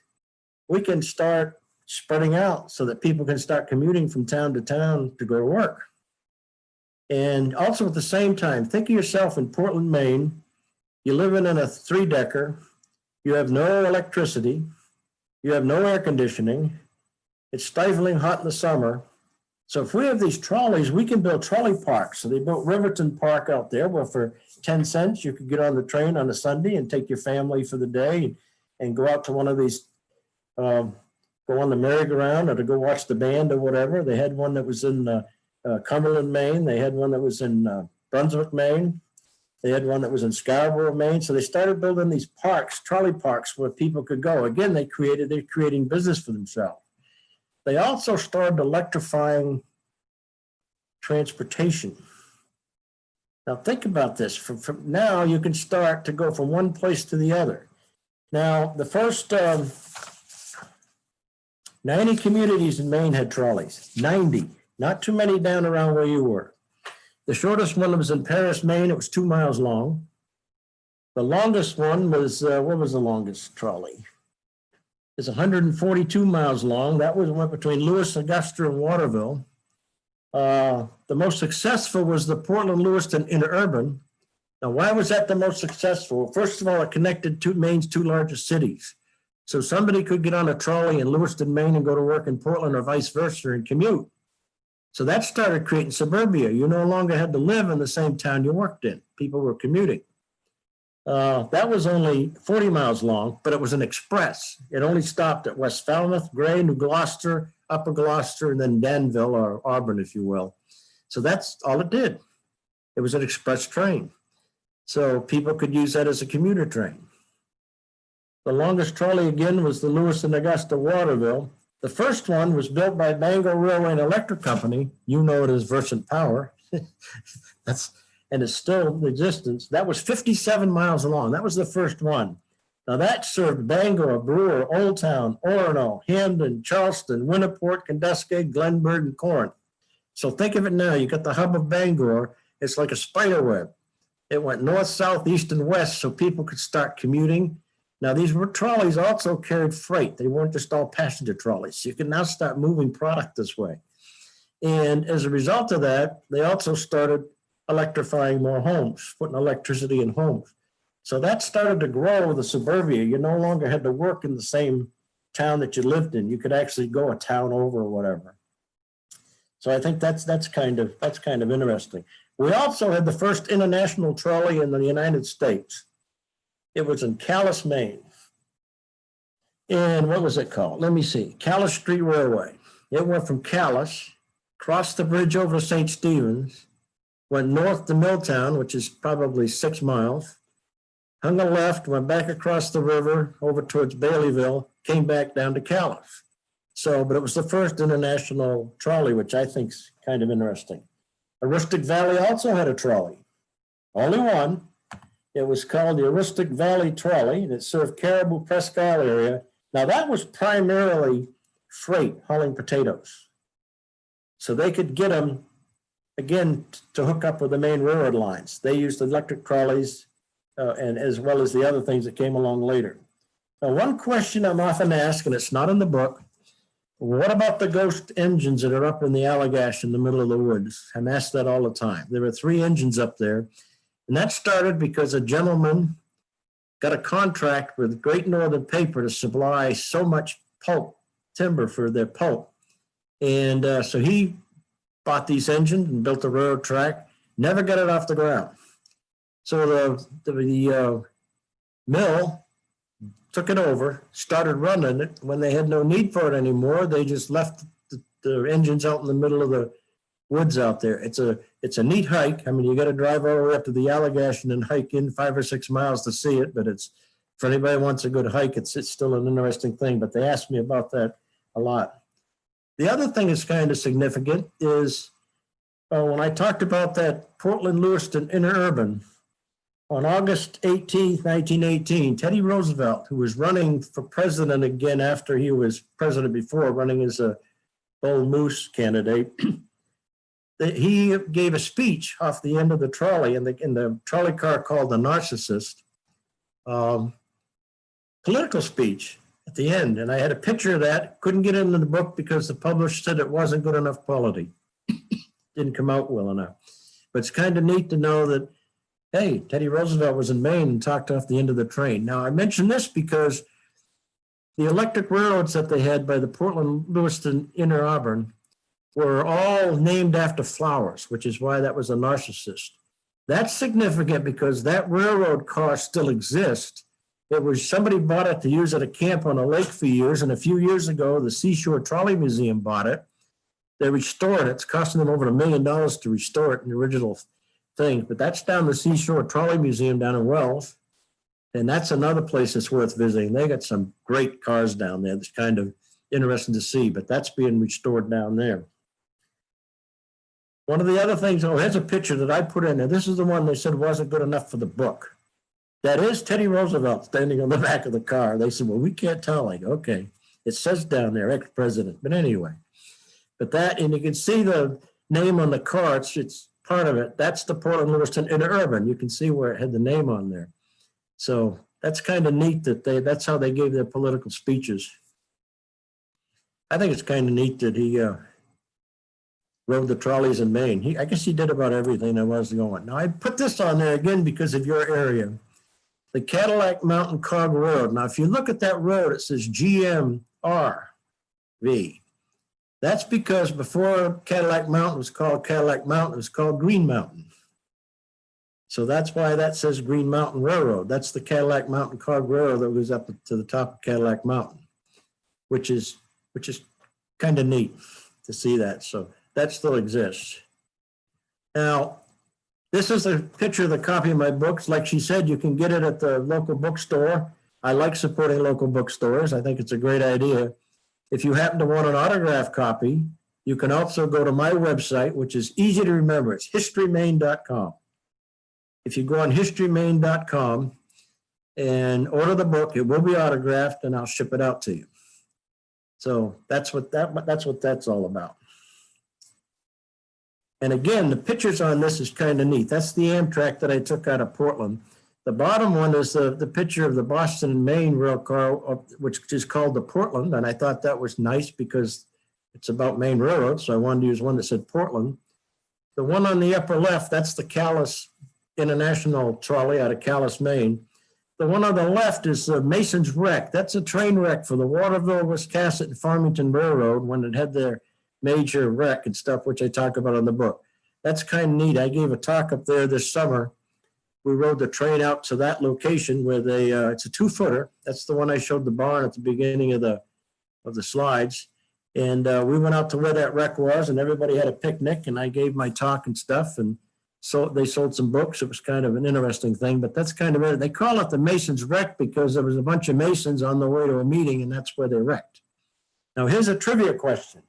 we can start spreading out so that people can start commuting from town to town to go to work. And also at the same time, think of yourself in Portland, Maine. You're living in a 3-decker. You have no electricity. You have no air conditioning. It's stifling hot in the summer. So if we have these trolleys, we can build trolley parks. So they built Riverton Park out there where for 10 cents, you could get on the train on a Sunday and take your family for the day and go out to one of these, go on the merry-go-round or to go watch the band or whatever. They had one that was in Cumberland, Maine. They had one that was in Brunswick, Maine. They had one that was in Scarborough, Maine. So they started building these parks, trolley parks, where people could go. Again, they're creating business for themselves. They also started electrifying transportation. Now think about this. From now, you can start to go from one place to the other. Now, the first 90 communities in Maine had trolleys. 90, not too many down around where you were. The shortest one was in Paris, Maine. It was 2 miles long. The longest one was, what was the longest trolley? It's 142 miles long. That went between Lewis, Augusta, and Waterville. The most successful was the Portland, Lewiston interurban. Now, why was that the most successful? First of all, it connected Maine's 2 largest cities. So somebody could get on a trolley in Lewiston, Maine and go to work in Portland or vice versa and commute. So that started creating suburbia. You no longer had to live in the same town you worked in. People were commuting. That was only 40 miles long, but it was an express. It only stopped at West Falmouth, Gray, New Gloucester, Upper Gloucester, and then Danville or Auburn, if you will. So that's all it did. It was an express train. So people could use that as a commuter train. The longest trolley again was the Lewis and Augusta Waterville. The first one was built by Bangor Railway and Electric Company. You know it as Versant Power. And it's still in existence. That was 57 miles long. That was the first one. Now that served Bangor, Brewer, Old Town, Orono, Hamden, Charleston, Winniport, Kenduskeag, Glenburg, and Corinth. So think of it now. You got the hub of Bangor. It's like a spider web. It went north, south, east, and west so people could start commuting. Now these trolleys also carried freight. They weren't just all passenger trolleys. So you can now start moving product this way. And as a result of that, they also started electrifying more homes, putting electricity in homes. So that started to grow the suburbia. You no longer had to work in the same town that you lived in. You could actually go a town over or whatever. So I think that's kind of interesting. We also had the first international trolley in the United States. It was in Callus, Maine. And what was it called? Let me see. Callus Street Railway. It went from Callus, crossed the bridge over to St. Stephen's, went north to Milltown, which is probably 6 miles, hung a left, went back across the river over towards Baileyville, came back down to Callus. So, but it was the first international trolley, which I think is kind of interesting. Aristic Valley also had a trolley, only one. It was called the Aristic Valley Trolley, and it served Caribou Presque Isle area. Now that was primarily freight, hauling potatoes. So they could get them, again, to hook up with the main railroad lines. They used electric trolleys and as well as the other things that came along later. Now, one question I'm often asked, and it's not in the book, what about the ghost engines that are up in the Allagash in the middle of the woods? I'm asked that all the time. There were 3 engines up there, and that started because a gentleman got a contract with Great Northern Paper to supply so much pulp, timber for their pulp. And so he bought these engines and built a railroad track, never got it off the ground. So the mill took it over, started running it. When they had no need for it anymore, they just left the engines out in the middle of the woods out there. It's a neat hike. I mean, you got to drive all the way up to the Allagash and then hike in 5 or 6 miles to see it. But it's, for anybody who wants a good hike, it's still an interesting thing. But they asked me about that a lot. The other thing that's kind of significant is when I talked about that Portland Lewiston interurban, on August 18th, 1918, Teddy Roosevelt, who was running for president again after he was president before, running as a Bull Moose candidate, he gave a speech off the end of the trolley in the trolley car called the Narcissist, political speech at the end. And I had a picture of that, couldn't get it into the book because the publisher said it wasn't good enough quality. Didn't come out well enough. But it's kind of neat to know that, hey, Teddy Roosevelt was in Maine and talked off the end of the train. Now, I mention this because the electric railroads that they had by the Portland Lewiston Inner Auburn were all named after flowers, which is why that was a Narcissist. That's significant because that railroad car still exists. It was somebody bought it to use at a camp on a lake for years, and a few years ago, the Seashore Trolley Museum bought it. They restored it. It's costing them over $1 million to restore it in the original thing, but that's down the Seashore Trolley Museum down in Wells, and that's another place that's worth visiting. They got some great cars down there that's kind of interesting to see, but that's being restored down there. One of the other things, here's a picture that I put in there. This is the one they said wasn't good enough for the book. That is Teddy Roosevelt standing on the back of the car. They said, well, we can't tell. Like, okay, it says down there, ex-president, but anyway. But that, and you can see the name on the car, it's part of it. That's the Portland Lewiston Interurban. You can see where it had the name on there. So that's kind of neat that that's how they gave their political speeches. I think it's kind of neat that he rode the trolleys in Maine. I guess he did about everything there was going. Now I put this on there again because of your area. The Cadillac Mountain Cog Road. Now, if you look at that road, it says GMRV. That's because before Cadillac Mountain was called Cadillac Mountain, it was called Green Mountain. So that's why that says Green Mountain Railroad. That's the Cadillac Mountain Cog Railroad that goes up to the top of Cadillac Mountain, which is kind of neat to see that. So that still exists. Now, this is a picture of the copy of my books. Like she said, you can get it at the local bookstore. I like supporting local bookstores. I think it's a great idea. If you happen to want an autographed copy, you can also go to my website, which is easy to remember. It's historymaine.com. If you go on historymaine.com and order the book, it will be autographed and I'll ship it out to you. So that's what that's all about. And again, the pictures on this is kind of neat. That's the Amtrak that I took out of Portland. The bottom one is the picture of the Boston Maine rail car, which is called the Portland. And I thought that was nice because it's about Maine Railroad. So I wanted to use one that said Portland. The one on the upper left, that's the Callus International Trolley out of Callus, Maine. The one on the left is the Mason's Wreck. That's a train wreck for the Waterville, Wiscasset, and Farmington Railroad when it had their major wreck and stuff, which I talk about in the book. That's kind of neat. I gave a talk up there this summer. We rode the train out to that location where it's a 2-footer. That's the one I showed the barn at the beginning of the slides. And we went out to where that wreck was, and everybody had a picnic, and I gave my talk and stuff. And so they sold some books. It was kind of an interesting thing, but that's kind of it. They call it the Mason's Wreck because there was a bunch of Masons on the way to a meeting, and that's where they wrecked. Now, here's a trivia question.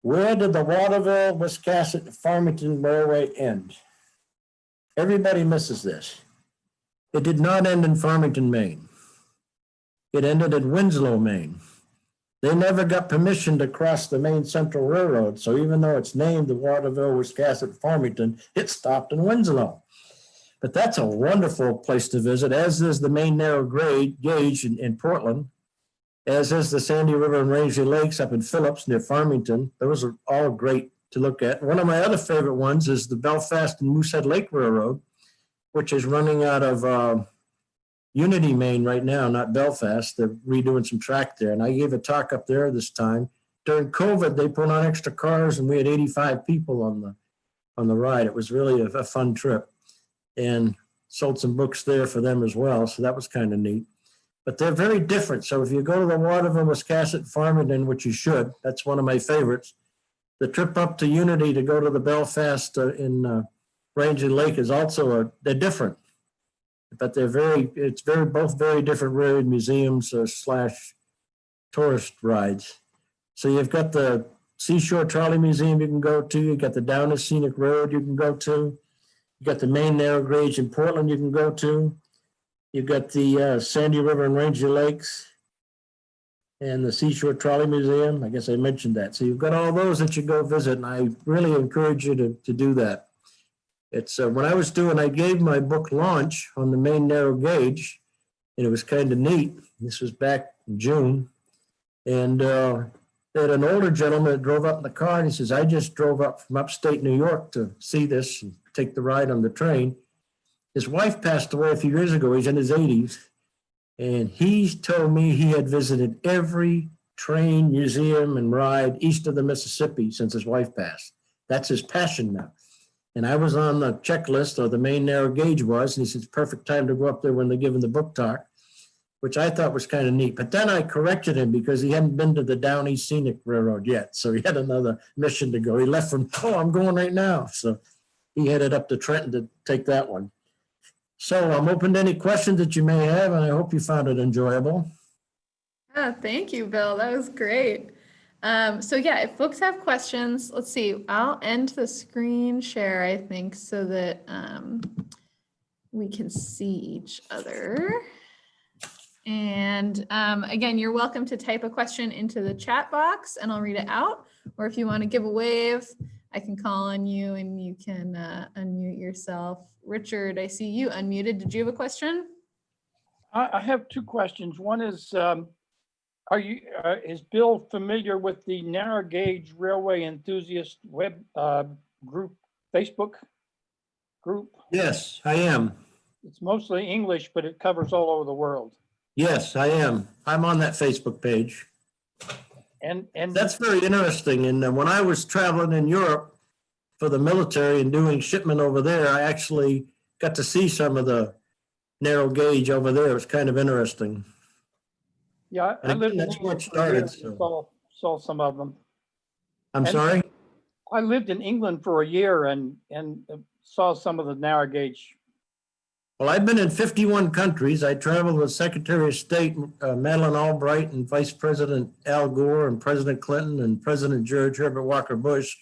Where did the Waterville, Wiscasset, Farmington Railway end? Everybody misses this. It did not end in Farmington, Maine. It ended in Winslow, Maine. They never got permission to cross the Maine Central Railroad, so even though it's named the Waterville, Wiscasset, Farmington, it stopped in Winslow. But that's a wonderful place to visit, as is the Maine Narrow Gauge in Portland, as is the Sandy River and Rangeley Lakes up in Phillips near Farmington. Those are all great to look at. One of my other favorite ones is the Belfast and Moosehead Lake Railroad, which is running out of Unity, Maine right now, not Belfast. They're redoing some track there. And I gave a talk up there this time. During COVID, they put on extra cars and we had 85 people on the ride. It was really a fun trip, and sold some books there for them as well. So that was kind of neat. But they're very different. So if you go to the Waterville, Wiscasset, Farmington, which you should, that's one of my favorites. The trip up to Unity to go to the Belfast in Rangeley Lake is also they're different, but they're both very different railroad museums slash tourist rides. So you've got the Seashore Trolley Museum you can go to. You've got the Downeaster Scenic Road you can go to. You've got the Maine Narrow Gauge in Portland you can go to. You've got the Sandy River and Rangeley Lakes and the Seashore Trolley Museum. I guess I mentioned that. So you've got all those that you go visit, and I really encourage you to do that. It's when I gave my book launch on the Maine Narrow Gauge, and it was kind of neat. This was back in June. And they had an older gentleman that drove up in the car, and he says, I just drove up from upstate New York to see this and take the ride on the train. His wife passed away a few years ago. He's in his 80s. And he told me he had visited every train, museum, and ride east of the Mississippi since his wife passed. That's his passion now. And I was on the checklist, or the Maine Narrow Gauge was, and he said, it's perfect time to go up there when they're giving the book talk, which I thought was kind of neat. But then I corrected him because he hadn't been to the Downeaster Scenic Railroad yet. So he had another mission to go. He left from, I'm going right now. So he headed up to Trenton to take that one. So I'm open to any questions that you may have, and I hope you found it enjoyable. Thank you, Bill. That was great. So yeah, if folks have questions, let's see, I'll end the screen share, I think, so that we can see each other. And again, you're welcome to type a question into the chat box and I'll read it out. Or if you want to give a wave, I can call on you and you can unmute yourself. Richard, I see you unmuted. Did you have a question? I have two questions. One is, is Bill familiar with the Narrow Gauge Railway Enthusiast web group, Facebook group? Yes, I am. It's mostly English, but it covers all over the world. Yes, I am. I'm on that Facebook page. And That's very interesting. And when I was traveling in Europe for the military and doing shipment over there, I actually got to see some of the narrow gauge over there. It was kind of interesting. yeah, I lived in That's where England it started. saw some of them. I'm sorry? I lived in England for a year and saw some of the narrow gauge. Well, I've been in 51 countries. I traveled with Secretary of State Madeleine Albright and Vice President Al Gore and President Clinton and President George Herbert Walker Bush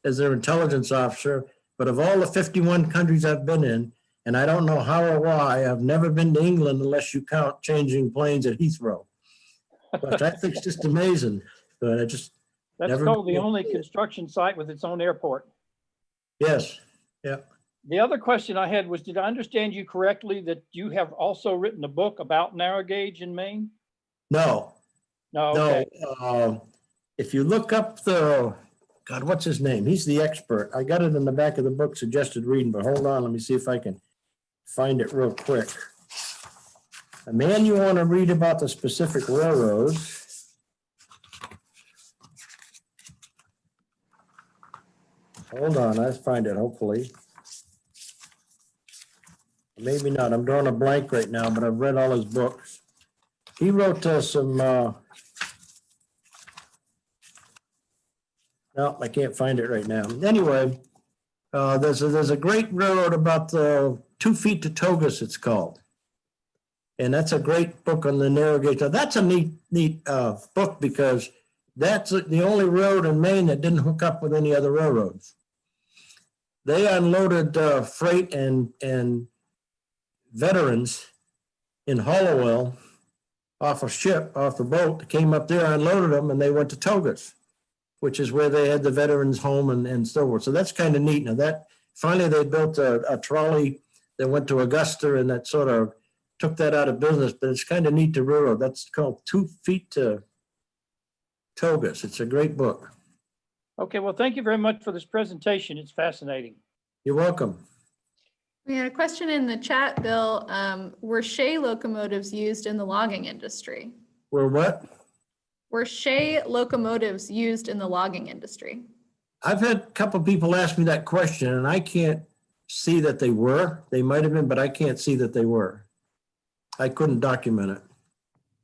as their intelligence officer. But of all the 51 countries I've been in, and I don't know how or why, I've never been to England unless you count changing planes at Heathrow. But I think it's just amazing. But I just That's never called the been- only construction site with its own airport. Yes, yeah. The other question I had was, did I understand you correctly that you have also written a book about narrow gauge in Maine? No, No, okay. no. If you look up God, what's his name? He's the expert. I got it in the back of the book, suggested reading, but hold on, let me see if I can find it real quick. A man you want to read about the specific railroads. Hold on, I'll find it, hopefully. Maybe not. I'm drawing a blank right now, but I've read all his books. He wrote some, no, I can't find it right now. Anyway, there's a great railroad about 2 feet to Togus, it's called. And that's a great book on the narrow gauge. Now, that's a neat book because that's the only road in Maine that didn't hook up with any other railroads. They unloaded freight and veterans in Hollowell off a ship, off the boat, came up there, unloaded them, and they went to Togus, which is where they had the veterans home and so forth. So that's kind of neat. Now that finally they built a trolley that went to Augusta, and that sort of took that out of business, but it's kind of neat to railroad. That's called 2 feet to Togus. It's a great book. Okay, well, thank you very much for this presentation. It's fascinating. You're welcome. We had a question in the chat, Bill. Were Shay locomotives used in the logging industry? Well, what? Were Shay locomotives used in the logging industry? I've had a couple of people ask me that question, and I can't see that they were. They might have been, but I can't see that they were. I couldn't document it.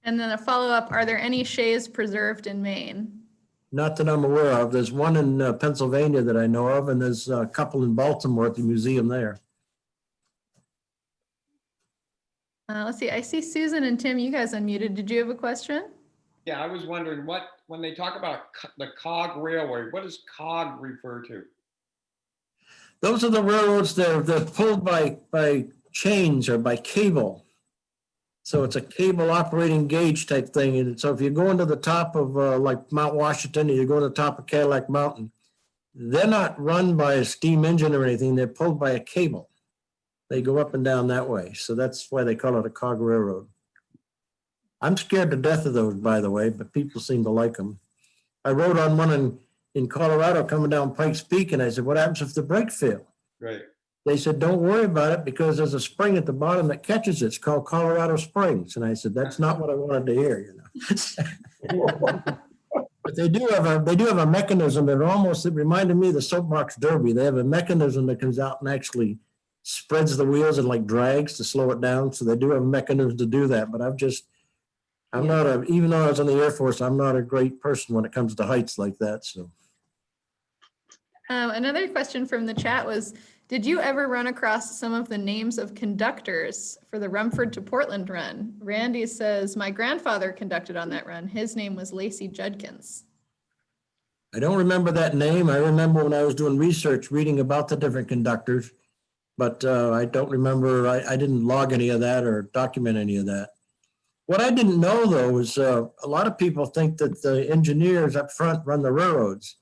And then a follow-up, are there any Shays preserved in Maine? Not that I'm aware of. There's one in Pennsylvania that I know of, and there's a couple in Baltimore at the museum there. Let's see, I see Susan and Tim, you guys unmuted. Did you have a question? Yeah, I was wondering when they talk about the cog railway, what does cog refer to? Those are the railroads they're pulled by chains or by cable. So it's a cable operating gauge type thing. And so if you go into the top of like Mount Washington, or you go to the top of Cadillac Mountain, they're not run by a steam engine or anything. They're pulled by a cable. They go up and down that way. So that's why they call it a cog railroad. I'm scared to death of those, by the way, but people seem to like them. I rode on one in Colorado coming down Pikes Peak, and I said, what happens if the brakes fail? Right. They said, don't worry about it because there's a spring at the bottom that catches it. It's called Colorado Springs. And I said, that's not what I wanted to hear, you know. But they do have a mechanism that it reminded me of the soapbox derby. They have a mechanism that comes out and actually spreads the wheels and like drags to slow it down. So they do have a mechanism to do that. But even though I was in the Air Force, I'm not a great person when it comes to heights like that. So Another question from the chat was, did you ever run across some of the names of conductors for the Rumford to Portland run? Randy says, my grandfather conducted on that run. His name was Lacey Judkins. I don't remember that name. I remember when I was doing research, reading about the different conductors, but I don't remember. I didn't log any of that or document any of that. What I didn't know, though, is a lot of people think that the engineers up front run the railroads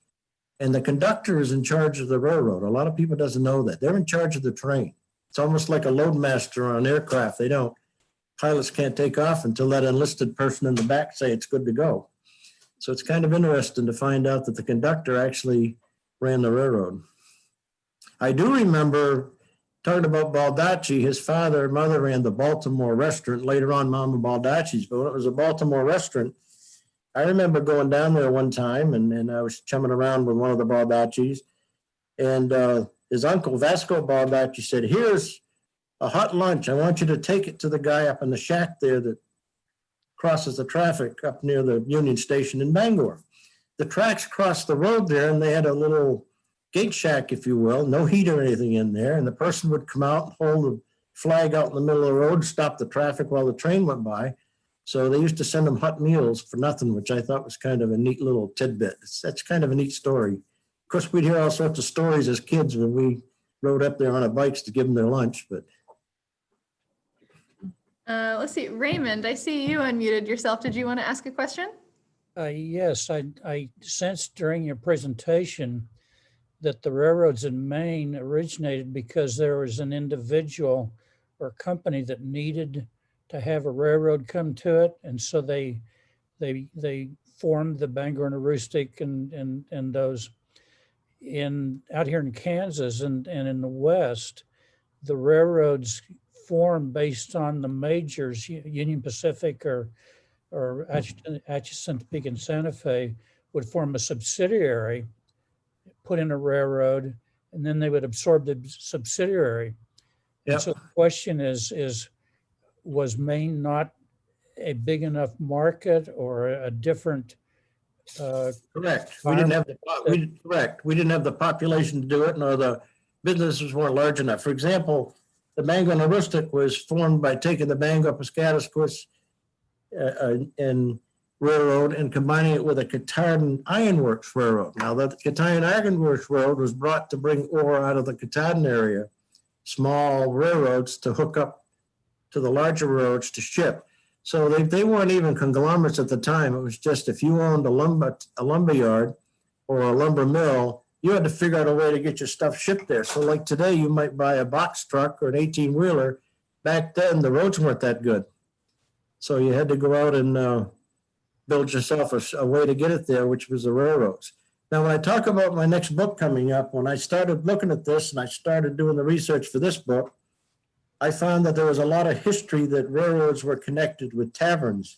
and the conductor is in charge of the railroad. A lot of people doesn't know that. They're in charge of the train. It's almost like a loadmaster on an aircraft. Pilots can't take off until that enlisted person in the back say it's good to go. So it's kind of interesting to find out that the conductor actually ran the railroad. I do remember talking about Baldacci. His father and mother ran the Baltimore restaurant, later on Mama Baldacci's, but when it was a Baltimore restaurant, I remember going down there one time and I was chumming around with one of the Baldacci's, and his uncle Vasco Baldacci said, here's a hot lunch. I want you to take it to the guy up in the shack there that crosses the traffic up near the Union Station in Bangor. The tracks crossed the road there and they had a little gate shack, if you will, no heat or anything in there. And the person would come out and hold the flag out in the middle of the road, stop the traffic while the train went by. So they used to send them hot meals for nothing, which I thought was kind of a neat little tidbit. That's kind of a neat story. Of course, we'd hear all sorts of stories as kids when we rode up there on our bikes to give them their lunch, but. Let's see, Raymond, I see you unmuted yourself. Did you want to ask a question? Yes, I sensed during your presentation that the railroads in Maine originated because there was an individual or company that needed to have a railroad come to it. And so they formed the Bangor and Aroostook and those out here in Kansas and in the West, the railroads formed based on the majors, Union Pacific or Atchison, Topeka, and Santa Fe would form a subsidiary, put in a railroad, and then they would absorb the subsidiary. Yep. And so the question is, was Maine not a big enough market or a different? Correct. We didn't have the population to do it, nor the businesses weren't large enough. For example, the Bangor and Aroostook was formed by taking the Bangor Piscataquis and railroad and combining it with a Qatar Ironworks railroad. Now that Qatar Ironworks railroad was brought to bring ore out of the Qatar area, small railroads to hook up to the larger railroads to ship. So they weren't even conglomerates at the time. It was just if you owned a lumber yard or a lumber mill, you had to figure out a way to get your stuff shipped there. So like today, you might buy a box truck or an 18-wheeler. Back then, the roads weren't that good. So you had to go out and build yourself a way to get it there, which was the railroads. Now, when I talk about my next book coming up, when I started looking at this and I started doing the research for this book, I found that there was a lot of history that railroads were connected with taverns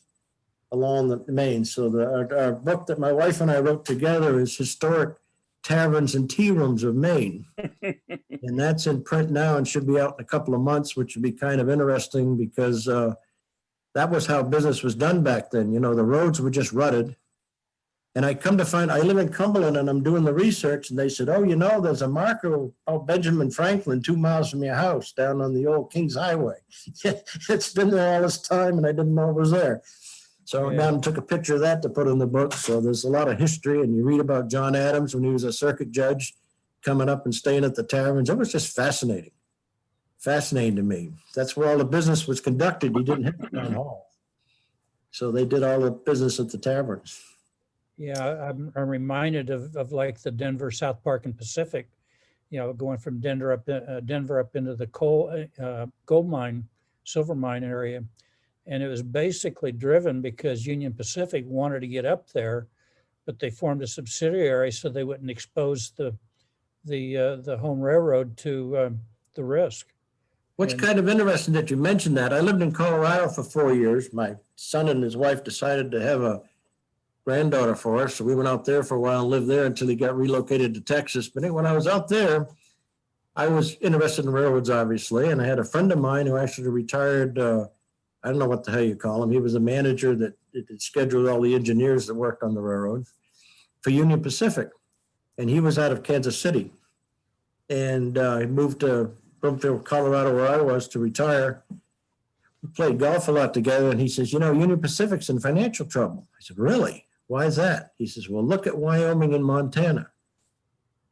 along the Maine. So our book that my wife and I wrote together is Historic Taverns and Tea Rooms of Maine. And that's in print now and should be out in a couple of months, which would be kind of interesting because that was how business was done back then. You know, the roads were just rutted. And I come to find, I live in Cumberland and I'm doing the research and they said, oh, you know, there's a marker of Benjamin Franklin 2 miles from your house down on the old Kings Highway. It's been there all this time and I didn't know it was there. So I went down and took a picture of that to put in the book. So there's a lot of history and you read about John Adams when he was a circuit judge coming up and staying at the taverns. It was just fascinating. Fascinating to me. That's where all the business was conducted. You didn't have the town hall. So they did all the business at the taverns. Yeah, I'm reminded of like the Denver, South Park, and Pacific, you know, going from Denver up into the gold mine, silver mine area. And it was basically driven because Union Pacific wanted to get up there, but they formed a subsidiary so they wouldn't expose the home railroad to the risk. What's kind of interesting that you mentioned that. I lived in Colorado for 4 years. My son and his wife decided to have a granddaughter for us. So we went out there for a while and lived there until he got relocated to Texas. But when I was out there, I was interested in railroads, obviously. And I had a friend of mine who actually retired. I don't know what the hell you call him. He was a manager that scheduled all the engineers that worked on the railroad for Union Pacific. And he was out of Kansas City. And he moved to Broomfield, Colorado, where I was, to retire. We played golf a lot together. And he says, you know, Union Pacific's in financial trouble. I said, really? Why is that? He says, well, look at Wyoming and Montana.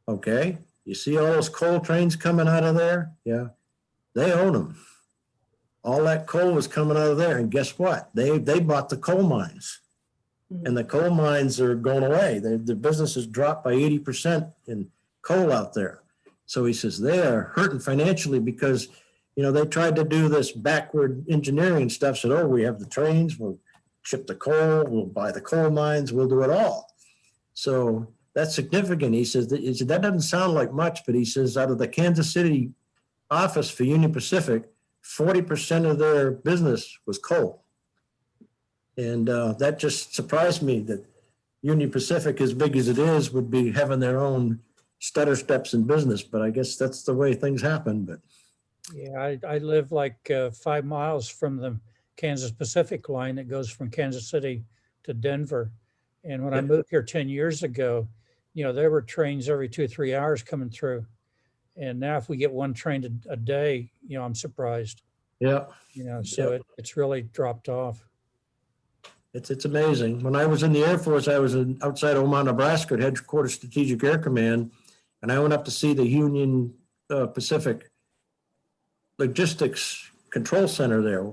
Okay. You see all those coal trains coming out of there? Yeah. They own them. All that coal was coming out of there. And guess what? They bought the coal mines. And the coal mines are going away. The business has dropped by 80% in coal out there. So he says they are hurting financially because, you know, they tried to do this backward engineering stuff. Said, oh, we have the trains, we'll ship the coal, we'll buy the coal mines, we'll do it all. So that's significant. He says that doesn't sound like much, but he says out of the Kansas City office for Union Pacific, 40% of their business was coal. And that just surprised me that Union Pacific, as big as it is, would be having their own stutter steps in business. But I guess that's the way things happen. But yeah, I live like 5 miles from the Kansas Pacific line that goes from Kansas City to Denver. And when I moved here 10 years ago, you know, there were trains every 2 or 3 hours coming through. And now if we get one train a day, I'm surprised, Yeah, so Yep. it's really dropped off. it's amazing. When I was in the Air Force, I was outside Omaha, Nebraska at Headquarters Strategic Air Command, and I went up to see the Union Pacific Logistics Control Center there,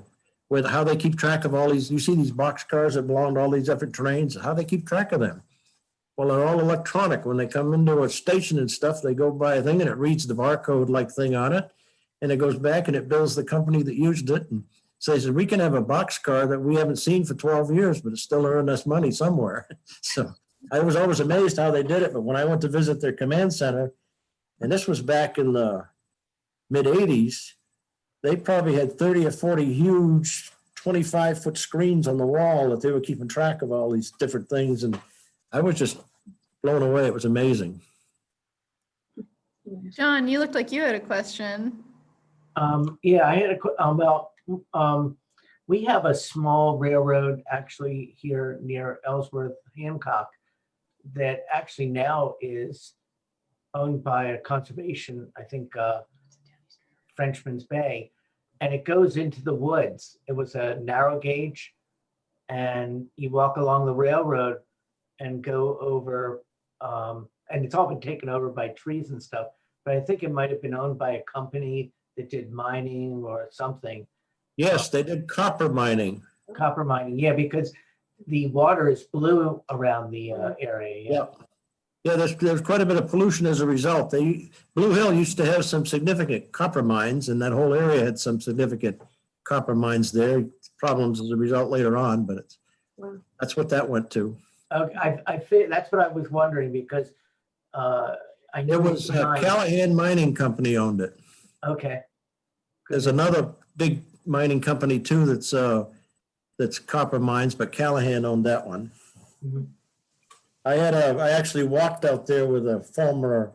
with how they keep track of all these. You see these box cars that belong to all these different trains, how they keep track of them. Well, they're all electronic. When they come into a station and stuff, they go by a thing and it reads the barcode like thing on it. And it goes back and it bills the company that used it and says, we can have a box car that we haven't seen for 12 years, but it's still earning us money somewhere. So I was always amazed how they did it. But when I went to visit their command center, and this was back in the mid 80s, they probably had 30 or 40 huge 25-foot screens on the wall that they were keeping track of all these different things. And I was just blown away. It was amazing. John, you looked like you had a question. Yeah, I had we have a small railroad actually here near Ellsworth, Hancock, that actually now is owned by a conservation, I think, Frenchman's Bay, and it goes into the woods. It was a narrow gauge, and you walk along the railroad and go over, and it's all been taken over by trees and stuff, but I think it might have been owned by a company that did mining or something. Yes, they did copper mining. Copper mining, yeah, because the water is blue around the area. Yeah. Yeah, there's quite a bit of pollution as a result. Blue Hill used to have some significant copper mines, and that whole area had some significant copper mines there. Problems as a result later on, but that's what that went to. Okay, I feel that's what I was wondering because I know It was Callahan Mining Company owned it. Okay. There's another big mining company too that's copper mines, but Callahan owned that one. Mhm. I actually walked out there with a former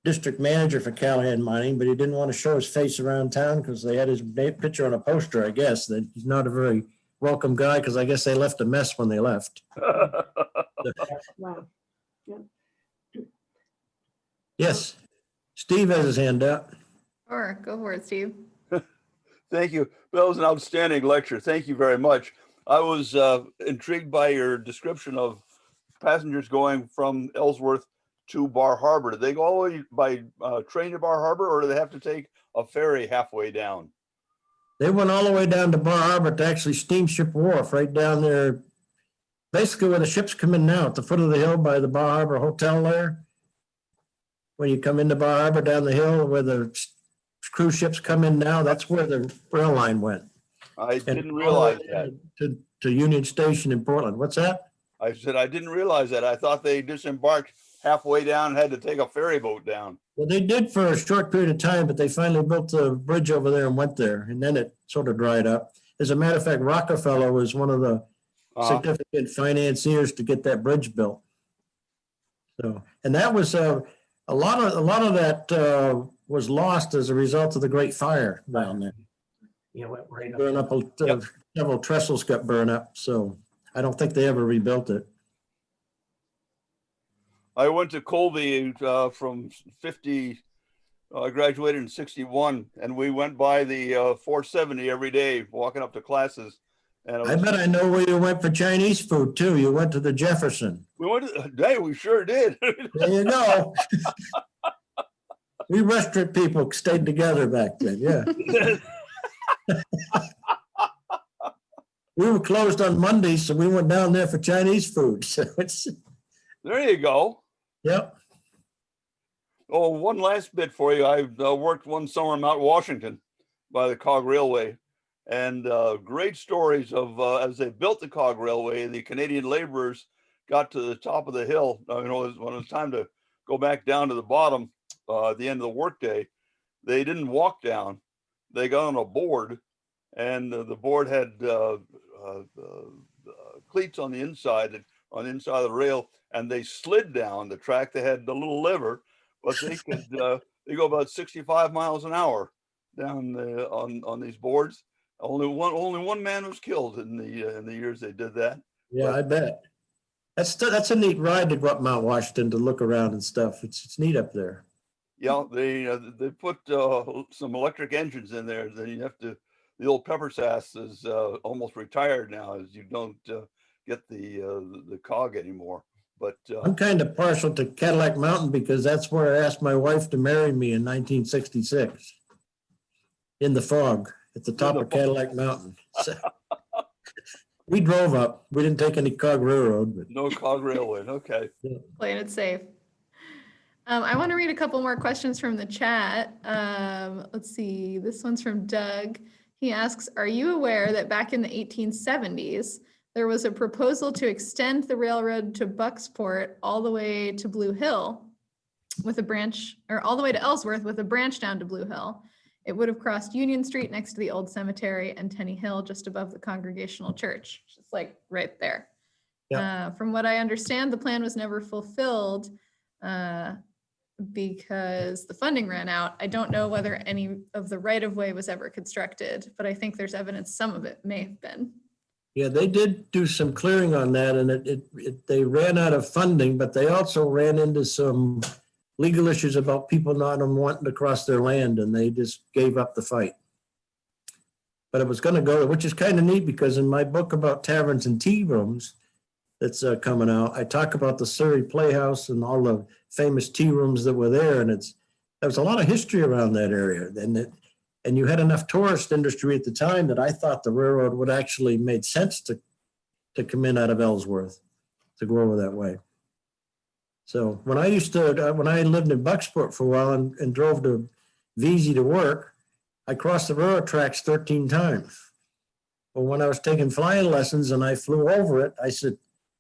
district manager for Callahan Mining, but he didn't want to show his face around town because they had his picture on a poster, I guess. That he's not a very welcome guy because I guess they left a mess when they left. Wow. Yes, Steve has his hand up. Sure, go for it, Steve. Thank you. That was an outstanding lecture. Thank you very much. I was intrigued by your description of passengers going from Ellsworth to Bar Harbor. Did they go all the way by train to Bar Harbor, or do they have to take a ferry halfway down? They went all the way down to Bar Harbor to actually Steamship Wharf, right down there, basically where the ships come in now, at the foot of the hill by the Bar Harbor Hotel there. When you come into Bar Harbor down the hill where the cruise ships come in now, that's where the rail line went. I didn't realize that. To Union Station in Portland. What's that? I said, I didn't realize that. I thought they disembarked halfway down and had to take a ferry boat down. Well, they did for a short period of time, but they finally built a bridge over there and went there, and then it sort of dried up. As a matter of fact, Rockefeller was one of the significant financiers to get that bridge built. So, and that was a lot of that was lost as a result of the Great Fire down there. Yeah, went right up. Burn up, several trestles got burned up, so I don't think they ever rebuilt it. I went to Colby from 50, I graduated in 61, and we went by the 470 every day, walking up to classes. And I bet I know where you went for Chinese food too. You went to the Jefferson. We went to, hey, we sure did. There you go. We restaurant people stayed together back then, yeah. We were closed on Mondays, so we went down there for Chinese food. So it's, There you go. yep. Oh, one last bit for you. I worked one summer in Mount Washington by the Cog Railway, and great stories of as they built the Cog Railway, the Canadian laborers got to the top of the hill. When it was time to go back down to the bottom at the end of the workday, they didn't walk down. They got on a board, and the board had cleats on the inside of the rail, and they slid down the track. They had the little lever, but they could they go about 65 miles an hour down on these boards. Only one man was killed in the years they did that. Yeah, I bet. That's a neat ride to go up Mount Washington to look around and stuff. It's neat up there. Yeah, they put some electric engines in there. Then you have to. The old pepper sass is almost retired now, as you don't get the cog anymore. But I'm kind of partial to Cadillac Mountain because that's where I asked my wife to marry me in 1966. In the fog at the top of Cadillac Mountain. So, we drove up. We didn't take any cog railroad, but no cog railway. Okay. Playing it safe. I want to read a couple more questions from the chat. Let's see. This one's from Doug. He asks, are you aware that back in the 1870s, there was a proposal to extend the railroad to Bucksport all the way to Blue Hill with a branch, or all the way to Ellsworth with a branch down to Blue Hill? It would have crossed Union Street next to the old cemetery and Tenney Hill just above the Congregational Church, just like right there. From what I understand, the plan was never fulfilled because the funding ran out. I don't know whether any of the right-of-way was ever constructed, but I think there's evidence some of it may have been. yeah, they did do some clearing on that, and they ran out of funding, but they also ran into some legal issues about people not wanting to cross their land, and they just gave up the fight. But it was going to go, which is kind of neat because in my book about taverns and tea rooms that's coming out, I talk about the Surrey Playhouse and all the famous tea rooms that were there, and there was a lot of history around that area, and you had enough tourist industry at the time that I thought the railroad would actually made sense to come in out of Ellsworth to go over that way. So when I lived in Bucksport for a while and drove to Veazey to work, I crossed the railroad tracks 13 times. But when I was taking flying lessons and I flew over it, I said,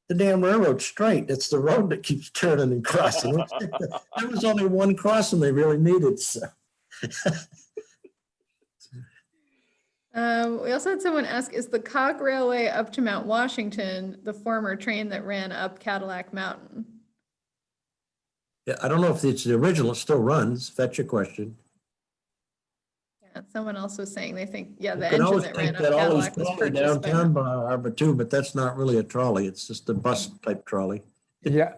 the damn railroad's straight. It's the road that keeps turning and crossing. There was only one crossing they really needed. So. We also had someone ask, is the cog railway up to Mount Washington the former train that ran up Cadillac Mountain? Yeah, I don't know if it's the original, it still runs, if that's your question. Yeah, someone else was saying they think, yeah, the You can engine always that ran think up that all these Cadillac was trolley purchased by. downtown by Harbor too, but that's not really a trolley. It's just a bus type trolley. Yeah,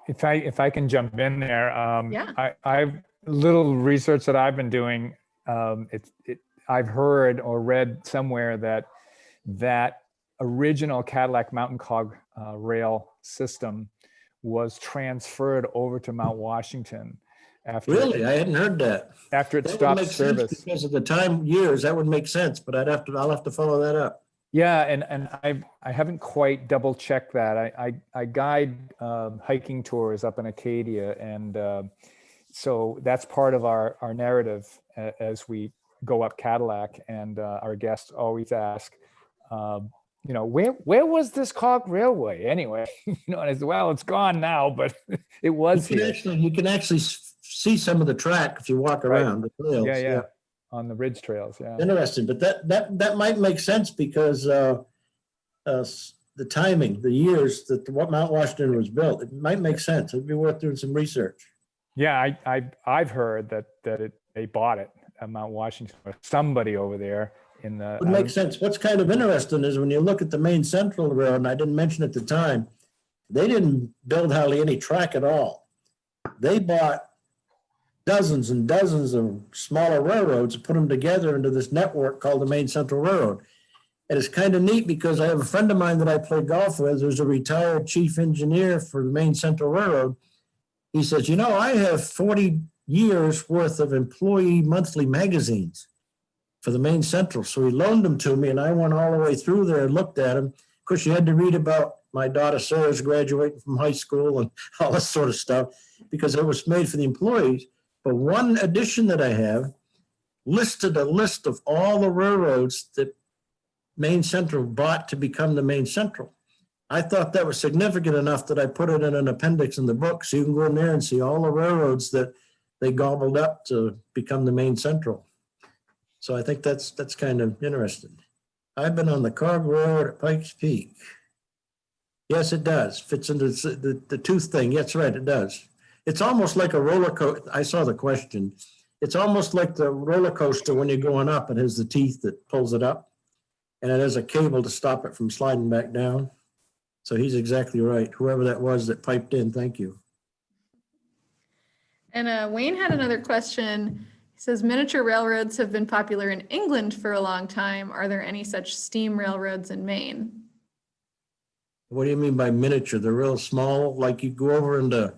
if I can jump in there, Yeah. I've little research that I've been doing. I've heard or read somewhere that original Cadillac Mountain Cog rail system was transferred over to Mount Washington after. Really, I hadn't heard that. After it That would stopped make sense service. because of the time years. That would make sense, but I'll have to follow that up. Yeah, and I haven't quite double checked that. I guide hiking tours up in Acadia, and so that's part of our narrative as we go up Cadillac. And our guests always ask, where was this cog railway anyway? And I said, well, it's gone now, but it was here. You can actually see some of the track if you walk around the trails. Yeah. On the ridge trails, yeah. Interesting, but that might make sense because the timing, the years that what Mount Washington was built, it might make sense. It'd be worth doing some research. Yeah, I've heard that they bought it at Mount Washington, or somebody over there in the. It would make sense. What's kind of interesting is when you look at the Maine Central Railroad, and I didn't mention at the time, they didn't build hardly any track at all. They bought dozens and dozens of smaller railroads and put them together into this network called the Maine Central Railroad. And it's kind of neat because I have a friend of mine that I play golf with who's a retired chief engineer for the Maine Central Railroad. He says, I have 40 years worth of employee monthly magazines for the Maine Central. So he loaned them to me and I went all the way through there and looked at them. Of course, you had to read about my daughter Sarah's graduating from high school and all this sort of stuff because it was made for the employees. But one edition that I have listed a list of all the railroads that Maine Central bought to become the Maine Central. I thought that was significant enough that I put it in an appendix in the book. So you can go in there and see all the railroads that they gobbled up to become the Maine Central. So I think that's kind of interesting. I've been on the Cog Railroad at Pikes Peak. Yes, it does. Fits into the tooth thing. That's right, it does. It's almost like a roller coaster. I saw the question. It's almost like the roller coaster when you're going up. It has the teeth that pulls it up, and it has a cable to stop it from sliding back down. So he's exactly right. Whoever that was that piped in, thank you. And Wayne had another question. He says, miniature railroads have been popular in England for a long time. Are there any such steam railroads in Maine? What do you mean by miniature? They're real small, like you go over into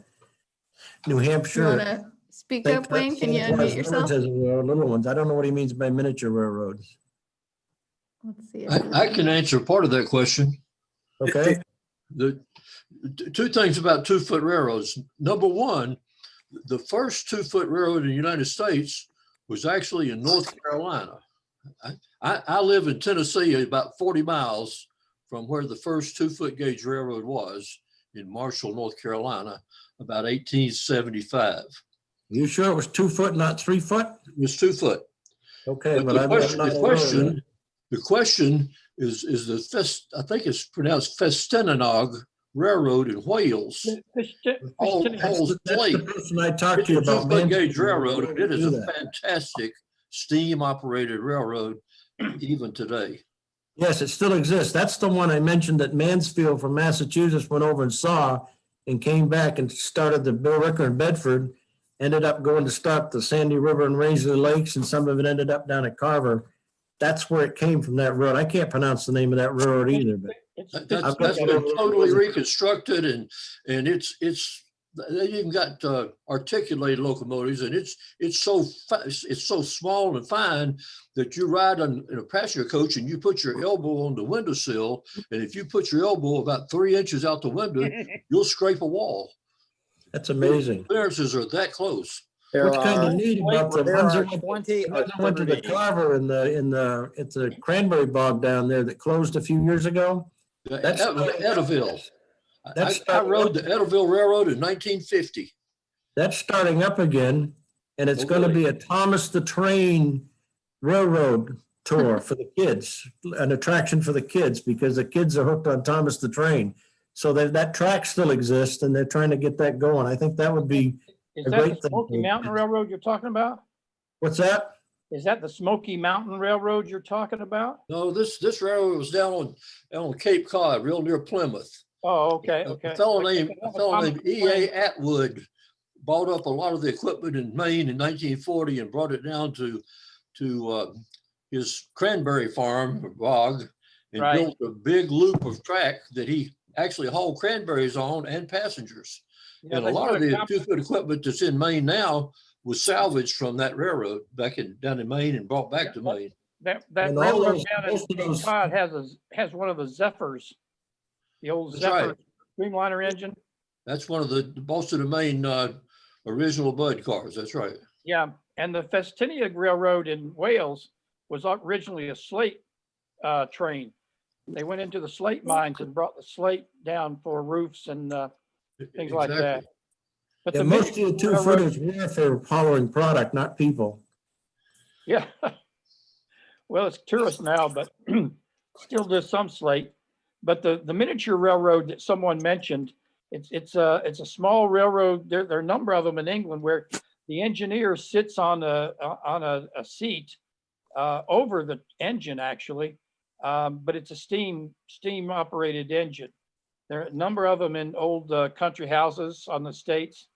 New You Hampshire. want to speak up, Wayne? Can you unmute yourself? Little ones. I don't know what he means by miniature railroads. Let's see. I can answer part of that question. Okay, The two things about 2-foot railroads. Number one, the first 2-foot railroad in the United States was actually in North Carolina. I live in Tennessee, about 40 miles from where the first 2-foot gauge railroad was in Marshall, North Carolina, about 1875. you sure it was 2 foot, not 3 foot? It was 2 foot. Okay, But but the question is I think it's pronounced Festinanog Railroad in Wales. All That's slate. the person I talked It's to you a about. 2-foot gauge Mansfield. railroad, and it is Do a that. fantastic steam operated railroad even today. Yes, it still exists. That's the one I mentioned that Mansfield from Massachusetts went over and saw and came back and started the Bill Ricker in Bedford, ended up going to start the Sandy River and Rangeley Lakes, and some of it ended up down at Carver. That's where it came from, that road. I can't pronounce the name of that railroad either, but That's I've got been totally reconstructed, and it's they even got articulated locomotives, and it's so small and fine that you ride in a passenger coach and you put your elbow on the windowsill, and if you put your elbow about 3 inches out the window, you'll scrape a wall. that's amazing. Clearances are that close. What's kind of neat about the There ones are that 20 or went to the 30. Carver it's a cranberry bog down there that closed a few years ago. That's Edaville. That's I rode the Edaville Railroad in 1950. That's starting up again, and it's Oh, going to really? be a Thomas the Train Railroad tour for the kids, an attraction for the kids, because the kids are hooked on Thomas the Train. So that track still exists, and they're trying to get that going. I think that would be Is a that great the thing. Smoky Mountain Railroad you're talking about? What's that? Is that the Smoky Mountain Railroad you're talking about? No, this railroad was down on Cape Cod, real near Plymouth. Oh, okay, A okay. fellow named E.A. Atwood bought up a lot of the equipment in Maine in 1940 and brought it down to his cranberry farm, bog, and Right. built a big loop of track that he actually hauled cranberries on and passengers. Yeah, And a they lot put of the comp- 2-foot equipment that's in Maine now was salvaged from that railroad down in Maine and brought back to Maine. That And all railroad those- down in most of Cape those- Cod has one of the Zephyrs, the old That's Zephyr right. Streamliner engine. That's one of the Boston Maine original Bud cars. That's right. Yeah, and the Festiniog Railroad in Wales was originally a slate train. They went into the slate mines and brought the slate down for roofs and things like that. Exactly. But Yeah, the most of the miniature railroad- 2-footers were for haulering product, not people. Yeah. Well, it's tourist now, but still does some slate. But the miniature railroad that someone mentioned, it's a small railroad. There are a number of them in England where the engineer sits on a seat over the engine actually, but it's a steam operated engine. There are a number of them in old country houses on the states,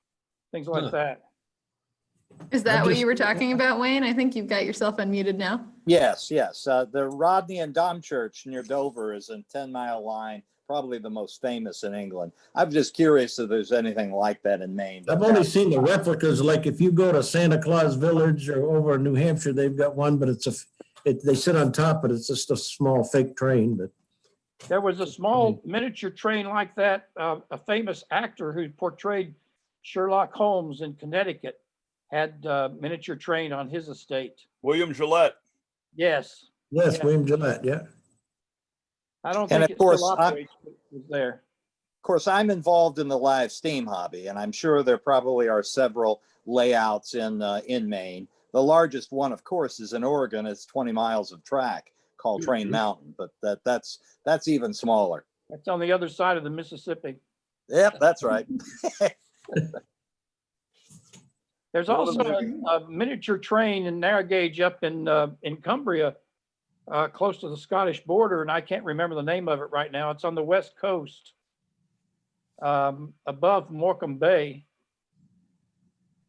things like Huh. that. Is that what you were talking about, Wayne? I think you've got yourself unmuted now. Yes, yes. The Rodney and Dom Church near Dover is a 10-mile line, probably the most famous in England. I'm just curious if there's anything like that in Maine. I've only seen the replicas, like if you go to Santa Claus Village or over in New Hampshire, they've got one, but they sit on top, but it's just a small fake train, but. There was a small miniature train like that. A famous actor who portrayed Sherlock Holmes in Connecticut had a miniature train on his estate. William Gillette. Yes, Yes, Yeah. William Gillette, yeah. I don't And think of it course, still operates, but it was there. Of course, I'm involved in the live steam hobby, and I'm sure there probably are several layouts in Maine. The largest one, of course, is in Oregon. It's 20 miles of track called Train Mountain, but that's even smaller. That's on the other side of the Mississippi. Yep, that's right. There's One of also the- a miniature train in narrow gauge up in Cumbria, close to the Scottish border, and I can't remember the name of it right now. It's on the west coast, above Morecambe Bay.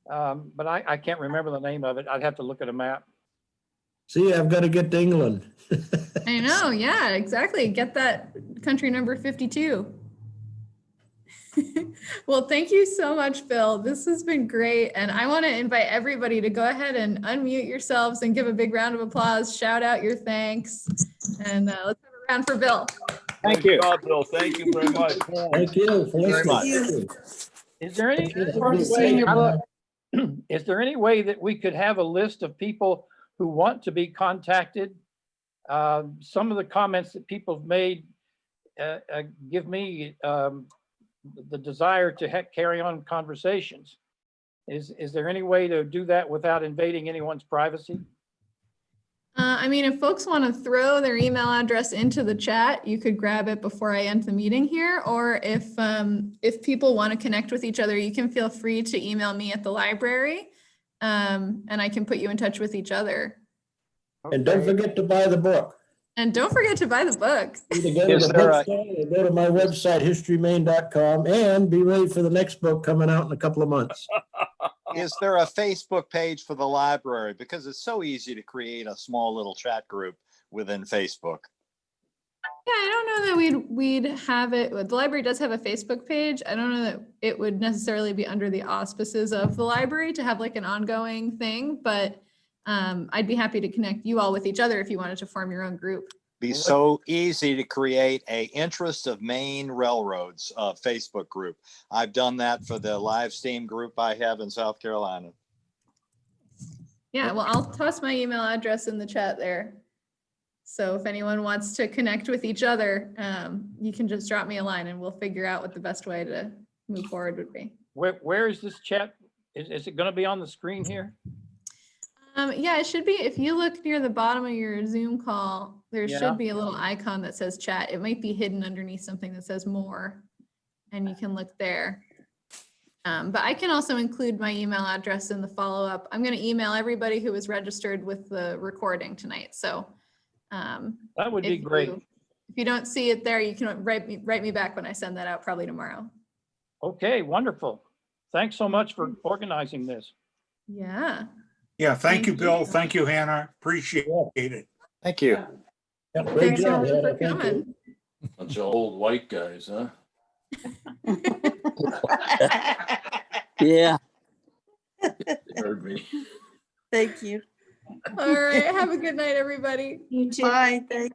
But I can't remember the name of it. I'd have to look at a map. See, I've got to get to England. I know, yeah, exactly. Get that country number 52. Well, thank you so much, Bill. This has been great. And I want to invite everybody to go ahead and unmute yourselves and give a big round of applause, shout out your thanks. And let's have a round for Bill. Thank you. Job, Bill. Thank you very much. Thank you for Very much. listening. Is there any, Thank you. is there any way that we could have a list of people who want to be contacted? Some of the comments that people have made give me the desire to carry on conversations. Is there any way to do that without invading anyone's privacy? I mean, if folks want to throw their email address into the chat, you could grab it before I end the meeting here. Or if people want to connect with each other, you can feel free to email me at the library, and I can put you in touch with each other. And don't forget to buy the book. And don't forget to buy the book. Either go to Is the there a- bookstore or go to my website, historymaine.com, and be ready for the next book coming out in a couple of months. Is there a Facebook page for the library? Because it's so easy to create a small little chat group within Facebook. Yeah, I don't know that we'd have it. The library does have a Facebook page. I don't know that it would necessarily be under the auspices of the library to have like an ongoing thing, but I'd be happy to connect you all with each other if you wanted to form your own group. Be so easy to create a Interest of Maine Railroads Facebook group. I've done that for the live steam group I have in South Carolina. Yeah, well, I'll toss my email address in the chat there. So if anyone wants to connect with each other, you can just drop me a line and we'll figure out what the best way to move forward would be. Where is this chat? Is it going to be on the screen here? Yeah, it should be. If you look near the bottom of your Zoom call, there Yeah. should be a little icon that says chat. It might be hidden underneath something that says more, and you can look there. But I can also include my email address in the follow-up. I'm going to email everybody who was registered with the recording tonight. So That would be great. If you don't see it there, you can write me back when I send that out, probably tomorrow. Okay, wonderful. Thanks so much for organizing this. Yeah. Yeah, thank you, Thank Bill. you. Thank you, Hannah. Appreciate it. Thank you. Yeah, great Thanks so job, much Hannah. for Thank you. coming. Bunch of old white guys, huh? Yeah, You heard me. thank you. All right. Have a good night, everybody. You too. Bye, thanks.